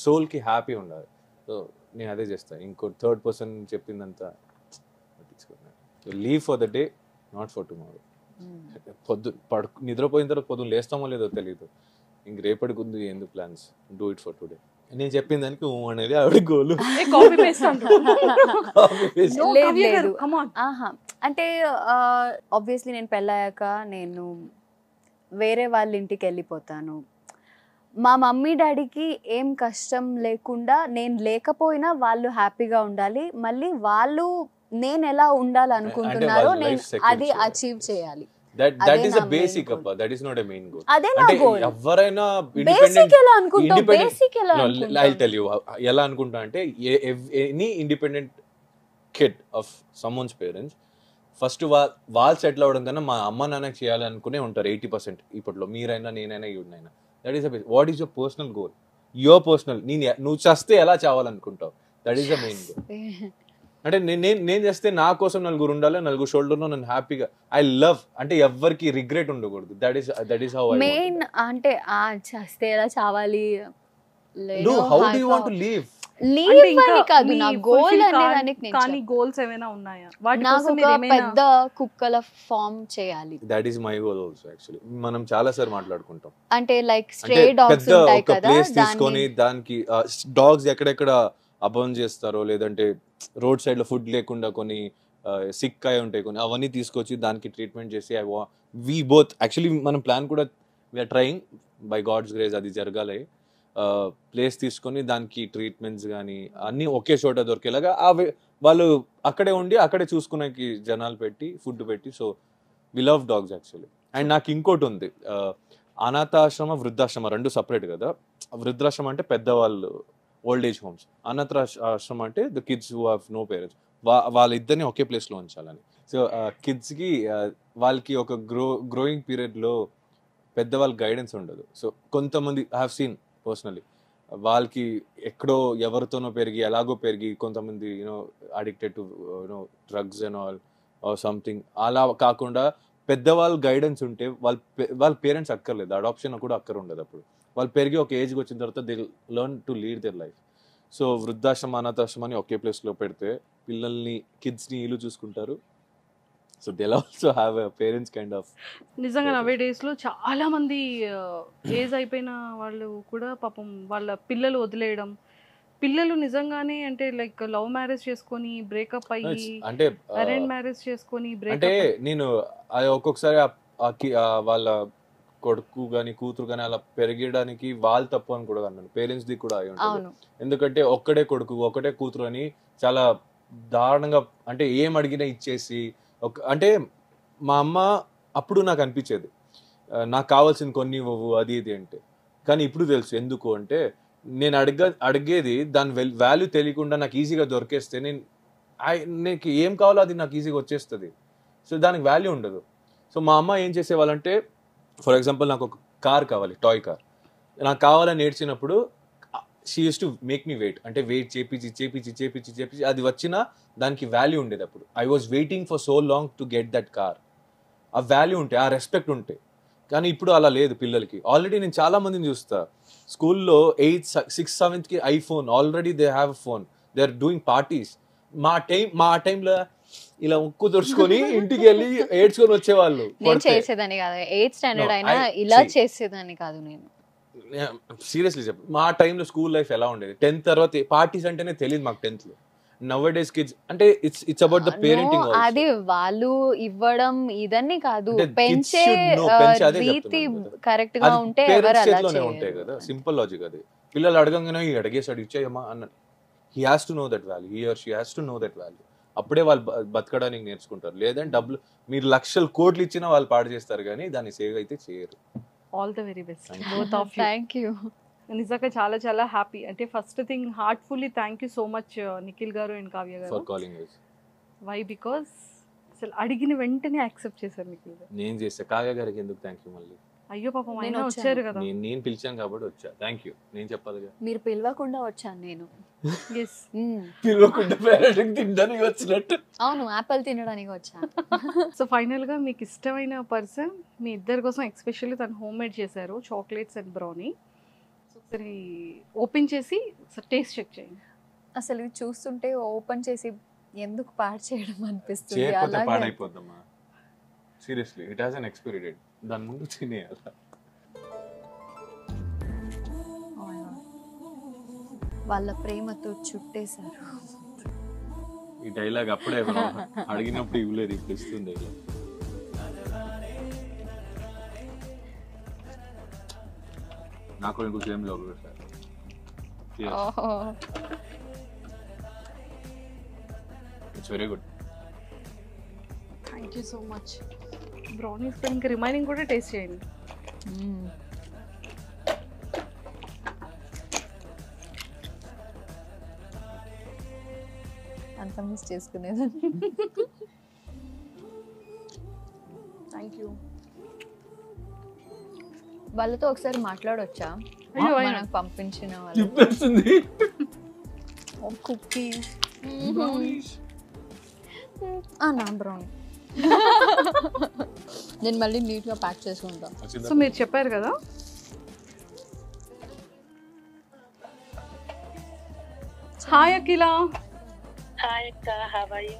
సోల్కి హ్యాపీ ఉండాలి. సో నేను అదే చేస్తాను. ఇంకో థర్డ్ పర్సన్ చెప్పిందంతా leave for the day, not for tomorrow. నిద్రపోయిన తర్వాత పొద్దున్న లేస్తామో లేదో తెలియదు. ఇంక రేపటికి ఉంది ఎందుకు plans, do it for today. నేను చెప్పిన దానికి అనేది ఆవిడ గోలు. అంటే ఆబ్వియస్లీ నేను పెళ్ళాక నేను వేరే వాళ్ళ ఇంటికి వెళ్ళిపోతాను. మా మమ్మీ డాడీకి ఏం కష్టం లేకుండా, నేను లేకపోయినా వాళ్ళు హ్యాపీగా ఉండాలి. మళ్ళీ వాళ్ళు నేను ఎలా ఉండాలనుకుంటున్నారో నేను అది అచీవ్ చేయాలి. That is a basic appa. That is not a main goal. అదే నా గోల్. ఎవరైనా బేసిక్ ఎలా అనుకుంటావు? బేసిక్ ఎలా అనుకుంటావు? I'll tell you ఎలా అనుకుంటా అంటే any independent kid of someone's parents first వాళ్ళు సెటిల్ అవ్వడం కన్నా మా అమ్మ నాన్నకి చేయాలనుకునే ఉంటారు 80%. ఇప్పట్లో మీరైనా నేనైనా ఈవిడైనా. That is what is your personal goal? Your personal. నువ్వు చేస్తే ఎలా చావాలనుకుంటావు? That is the main goal. అంటే నేను చేస్తే నా కోసం నలుగురు ఉండాలి, నలుగురు షోల్డర్లో నన్ను హ్యాపీగా ఐ లవ్. అంటే ఎవరికి రిగ్రెట్ ఉండకూడదు. That is how I main. అంటే చేస్తే ఎలా చావాలి, how do you want to live. కాదు నా గోల్ అనేదానికి. కానీ గోల్స్ ఏమైనా ఉన్నాయా? నాకు ఒక పెద్ద కుక్కల ఫార్మ్ చేయాలి. That is my goal also. Actually మనం చాలా సార్లు మాట్లాడుకుంటాం. అంటే లైక్ స్ట్రే డాగ్స్ ఉంటాయి కదా, ప్లేస్ తీసుకొని దానికి డాగ్స్ ఎక్కడెక్కడ అబౌన్ చేస్తారో, లేదంటే రోడ్ సైడ్ లో ఫుడ్ లేకుండా కొన్ని సిక్ అయి ఉంటాయి కొన్ని, అవన్నీ తీసుకొచ్చి దానికి ట్రీట్మెంట్ చేసి వి బోత్ యాక్చువల్లీ మనం ప్లాన్ కూడా we are trying by god's grace అది జరగాలి. ప్లేస్ తీసుకొని దానికి ట్రీట్మెంట్స్ కానీ అన్నీ ఒకే చోట దొరికేలాగా వాళ్ళు అక్కడే ఉండి అక్కడే చూసుకునేకి జనాలు పెట్టి ఫుడ్ పెట్టి. So we love dogs actually. And నాకు ఇంకోటి ఉంది, అనాథాశ్రమ వృద్ధాశ్రమ రెండు సపరేట్ కదా. వృద్ధాశ్రమం అంటే పెద్దవాళ్ళు ఓల్డ్ ఏజ్ హోమ్స్, అనాథాశ్రమం అంటే the kids who have no parents. వాళ్ళిద్దరిని ఒకే ప్లేస్లో ఉంచాలని. సో కిడ్స్కి వాళ్ళకి ఒక గ్రోయింగ్ పీరియడ్లో పెద్దవాళ్ళ గైడెన్స్ ఉండదు. సో కొంతమంది ఐ హ్యావ్ సీన్ పర్సనలీ వాళ్ళకి ఎక్కడో ఎవరితోనో పెరిగి ఎలాగో పెరిగి కొంతమంది addicted to drugs and all or something. అలా కాకుండా పెద్దవాళ్ళ గైడెన్స్ ఉంటే వాళ్ళ పేరెంట్స్ అక్కర్లేదు, అడాప్షన్ కూడా అక్కర్ ఉండదు. అప్పుడు వాళ్ళు పెరిగి ఒక ఏజ్కి వచ్చిన తర్వాత they learn to lead their life. So వృద్ధాశ్రమ అనాథాశ్రమాన్ని ఒకే ప్లేస్లో పెడితే పిల్లల్ని కిడ్స్ని వీళ్ళు చూసుకుంటారు. So they also have a parents kind of. నిజంగా నవే డేస్లో చాలా మంది ఏజ్ అయిపోయిన వాళ్ళు కూడా పాపం వాళ్ళ పిల్లలు వదిలేయడం, పిల్లలు నిజంగానే అంటే లైక్ లవ్ మ్యారేజ్ చేసుకొని బ్రేకప్ అయ్యి, అంటే అరేంజ్ మ్యారేజ్ చేసుకొని బ్రేకప్. అంటే నేను ఒక్కొక్కసారి వాళ్ళ కొడుకు కానీ కూతురు కానీ అలా పెరగడానికి వాళ్ళు తప్పు అని కూడా అన్నాను, పేరెంట్స్ ది కూడా అయి ఉంటుంది. అవును. ఎందుకంటే ఒక్కడే కొడుకు ఒకటే కూతురు అని చాలా దారుణంగా, అంటే ఏం అడిగినా ఇచ్చేసి అంటే మా అమ్మ అప్పుడు నాకు అనిపించేది నాకు కావాల్సింది కొన్ని ఇవ్వవు అది ఇది అంటే. కానీ ఇప్పుడు తెలుసు ఎందుకు అంటే, నేను అడిగేది దాని వాల్యూ తెలియకుండా నాకు ఈజీగా దొరికేస్తే నీకు ఏం కావాలో అది నాకు ఈజీగా వచ్చేస్తుంది. సో దానికి వాల్యూ ఉండదు. సో మా అమ్మ ఏం చేసేవాళ్ళంటే, ఫర్ ఎగ్జాంపుల్ నాకు ఒక కార్ కావాలి, టాయ్ కార్ నాకు కావాలని నేర్చినప్పుడు she use to make me wait, అంటే వెయిట్ చేపించి అది వచ్చినా దానికి వాల్యూ ఉండేది. అప్పుడు I was waiting for so long to get that car. ఆ వాల్యూ ఉంటే, ఆ రెస్పెక్ట్ ఉంటే. కానీ ఇప్పుడు అలా లేదు పిల్లలకి. ఆల్రెడీ నేను చాలా మందిని చూస్తా స్కూల్లో 8th 6th 7th కి iPhone, already they have phone, they are doing parties. మా టైంలో ఇలా ఉక్కు తుడుచుకొని ఇంటికి వెళ్ళి ఏడ్చుకొని వచ్చేవాళ్ళు. నేను చేసేదాన్ని కాదు, 8th స్టాండర్డ్ అయినా ఇలా చేసేదాన్ని కాదు నేను. సీరియస్లీ చెప్పు, మా టైంలో స్కూల్ లైఫ్ ఎలా ఉండేది? 10th తర్వాత పార్టీస్ అంటేనే తెలియదు మాకు 10th లో. నౌడేస్ కిడ్స్ అంటే it's about the parenting also. అది వాళ్ళు ఇవ్వడం ఇదన్నీ కాదు, పెంచే రీతి కరెక్ట్ గా ఉంటే ఎవరు అలా ఉంటాయి కదా. సింపుల్ లాజిక్ అది. పిల్లలు అడగంగానే అడిగేసాడు ఇచ్చేయమ్మా అన్న. He has to know that value, he or she has to know that value. అప్పుడే వాళ్ళు బతకడానికి నేర్చుకుంటారు. లేదంటే డబ్బులు మీరు లక్షలు కోట్లు ఇచ్చినా వాళ్ళు పాడు చేస్తారు కానీ దాన్ని సేవ్ అయితే చేయరు. All the very best both of you. Thank you. నిజంగా చాలా చాలా హ్యాపీ. అంటే first thing heartfully thank you so much Nikhil గారు అండ్ కావ్య గారు for calling us. Why because అసలు అడిగిన వెంటనే యాక్సెప్ట్ చేశారు నిఖిల్ గారు. నేను చేస్తా. కావ్య గారికి ఎందుకు థ్యాంక్ యూ మళ్ళీ? అయ్యో పాపం ఆయన నేను వచ్చారు కదా. నేను పిలిచాను కాబట్టి వచ్చా. థ్యాంక్ యూ నేను చెప్పాలిగా. మీరు పిలవకుండా వచ్చాను నేను. ఎస్ పిలవకుండా పేరెంటింగ్ తినడానికి వచ్చినట్టు. అవును, యాపిల్ తినడానికి వచ్చాను. సో ఫైనల్ గా మీకు ఇష్టమైన పర్సన్ మీ ఇద్దరి కోసం ఎక్స్పెషల్లీ తను హోమ్ మేడ్ చేశారు చాక్లెట్స్ అండ్ బ్రౌనీ. సో ఒకసారి ఓపెన్ చేసి టేస్ట్ చెక్ చేయండి. అసలు ఇది చూస్తుంటే ఓపెన్ చేసి ఎందుకు పాడు చేయడం అనిపిస్తుంది. చేయకపోతే అలాగే పాడైపోద్దమ్మా. Seriously it has an expiry date. దాని ముందు తినేయాలి. వాళ్ళ ప్రేమతో చుట్టేశారు. ఈ డైలాగ్ అప్పుడే అడిగినప్పుడు ఇవ్వలేదు, ఇప్పుడు ఇస్తుంది డైలాగ్. నాకు ఇంకో same job sir. It's very good. Thank you so much. Brownies ఇంకా రిమైనింగ్ కూడా టేస్ట్ చేయండి. అంత మిస్ చేసుకునేదాన్ని. Thank you. వాళ్ళతో ఒకసారి మాట్లాడొచ్చా? అయ్యో, మనకు పంపించిన వాళ్ళు కుకీస్ నా బ్రౌనీ నేను మళ్ళీ నీట్గా ప్యాక్ చేసుకుంటాను. సో మీరు చెప్పారు కదా, హాయ్ అఖిల. హాయ్ అక్క, how are you?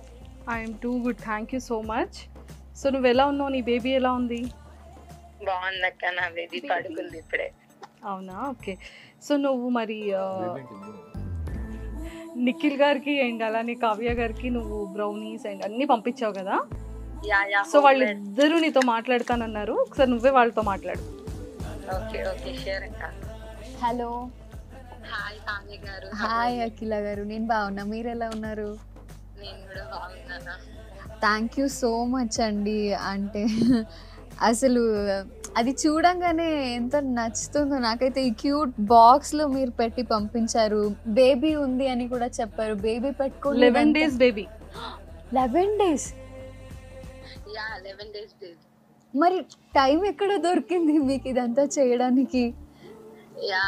I'm too good, thank you so much. So నువ్వు ఎలా ఉన్నావు? నీ బేబీ ఎలా ఉంది? బాగుందక్క, నా బేబీ పడుకుంది ఇప్పుడే. అవునా, ఓకే. సో నువ్వు మరి నిఖిల్ గారికి అండ్ అలానే కావ్య గారికి నువ్వు బ్రౌనీస్ అండ్ అన్ని పంపించావు కదా. సో వాళ్ళిద్దరూ నీతో మాట్లాడతానన్నారు. ఒకసారి నువ్వే వాళ్ళతో మాట్లాడు. ఓకే ఓకే, షూర్ అక్క. హలో. హాయ్ కావ్య గారు. హాయ్ అఖిల గారు, నేను బాగున్నా, మీరు ఎలా ఉన్నారు? నేను కూడా బాగున్నాను. థ్యాంక్ యూ సో మచ్ అండి. అంటే అసలు అది చూడంగానే ఎంత నచ్చుతుందో నాకైతే. ఈ క్యూట్ బాక్స్లో మీరు పెట్టి పంపించారు. బేబీ ఉంది అని కూడా చెప్పారు. బేబీ పెట్టుకోండి. 11 days baby. 11 days? Yeah, 11 days baby. మరి టైం ఎక్కడ దొరికింది మీకు ఇదంతా చేయడానికి? యా,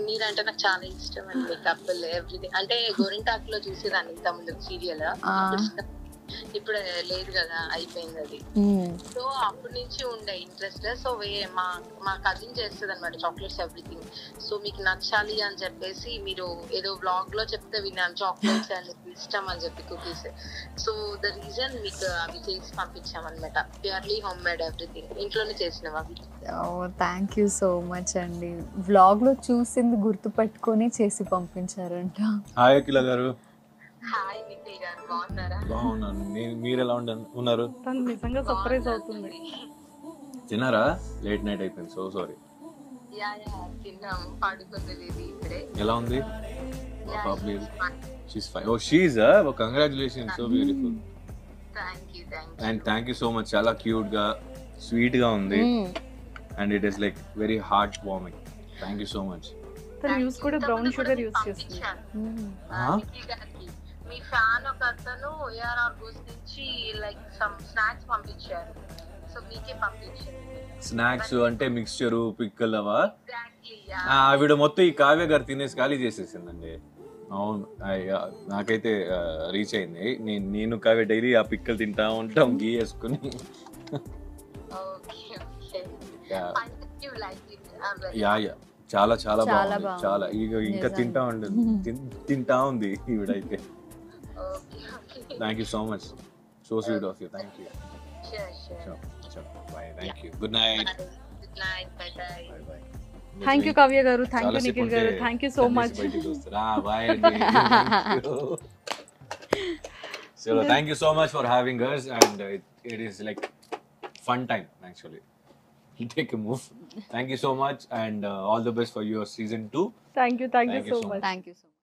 మీరంటే నాకు చాలా ఇష్టం అండి. కపుల్ ఎవ్రీథింగ్ అంటే గోరింటాకులో చూసేదాన్ని ఇంతకుముందు సీరియల్. ఇప్పుడు లేదు కదా, అయిపోయింది అది. సో అప్పటి నుంచి ఉండే ఇంట్రెస్ట్. సో మా కజిన్ చేస్తుంది అనమాట చాక్లెట్స్ ఎవ్రీథింగ్. సో మీకు నచ్చాలి అని చెప్పేసి మీరు ఏదో బ్లాగ్ లో చెప్తే విన్నాను, చాక్లెట్స్ అని ఇష్టం అని చెప్పి, కుకీస్. సో ద రీజన్ మీకు అవి చేసి పంపించామన్నమాట. ప్యూర్లీ హోమ్ మేడ్ ఎవ్రీథింగ్, ఇంట్లోనే చేసినవి అవి. థ్యాంక్ యూ సో మచ్ అండి. వ్లాగ్ లో చూసింది గుర్తు పెట్టుకొని చేసి పంపించారంట. హాయ్ అఖిల గారు. హాయ్ నిఖిల్ గారు, బాగున్నారా? బాగున్నాను. మీరు ఎలా ఉన్నారు? తను నిజంగా సర్ప్రైజ్ అవుతుంది. తిన్నారా? లేట్ నైట్ అయిపోయింది, సో సారీ. యా తిన్నాం, పడుకుంది ఇప్పుడే. ఎలా ఉంది పాప? She's fine. Oh she's congratulations, so beautiful. And thank you so much. చాలా క్యూట్ గా స్వీట్ గా ఉంది and it is like very heart warming. Thank you so much. తను యూస్ కూడా బ్రౌన్ షుగర్ యూస్ చేస్తుంది. మీ ఫ్యాన్ ఒక అతను ఏఆర్ఆర్ గోస్ నుంచి లైక్ సమ్ స్నాక్స్ పంపించారు, సో మీకే పంపించారు. స్నాక్స్ అంటే మిక్స్చర్ పిక్కల్ అవా? ఆవిడ మొత్తం ఈ కావ్య గారు తినేసి ఖాళీ చేసేసిందండి. అవును, నాకైతే రీచ్ అయింది. నేను కావ్య డైలీ ఆ పిక్కలు తింటా ఉంటాం గీ వేసుకుని. చాలా చాలా బాగుంది, చాలా. ఇంకా తింటా ఉంది ఈవిడైతే. Thank you so much, so sweet of you. Thank you. Bye. Thank you. Good night. Thank you Kavya garu, thank you Nikhil garu, thank you so much. So thank you so much for having us, and it is like fun time actually. Take a move. Thank you so much, and all the best for your season 2. Thank you so much. Thank you so much.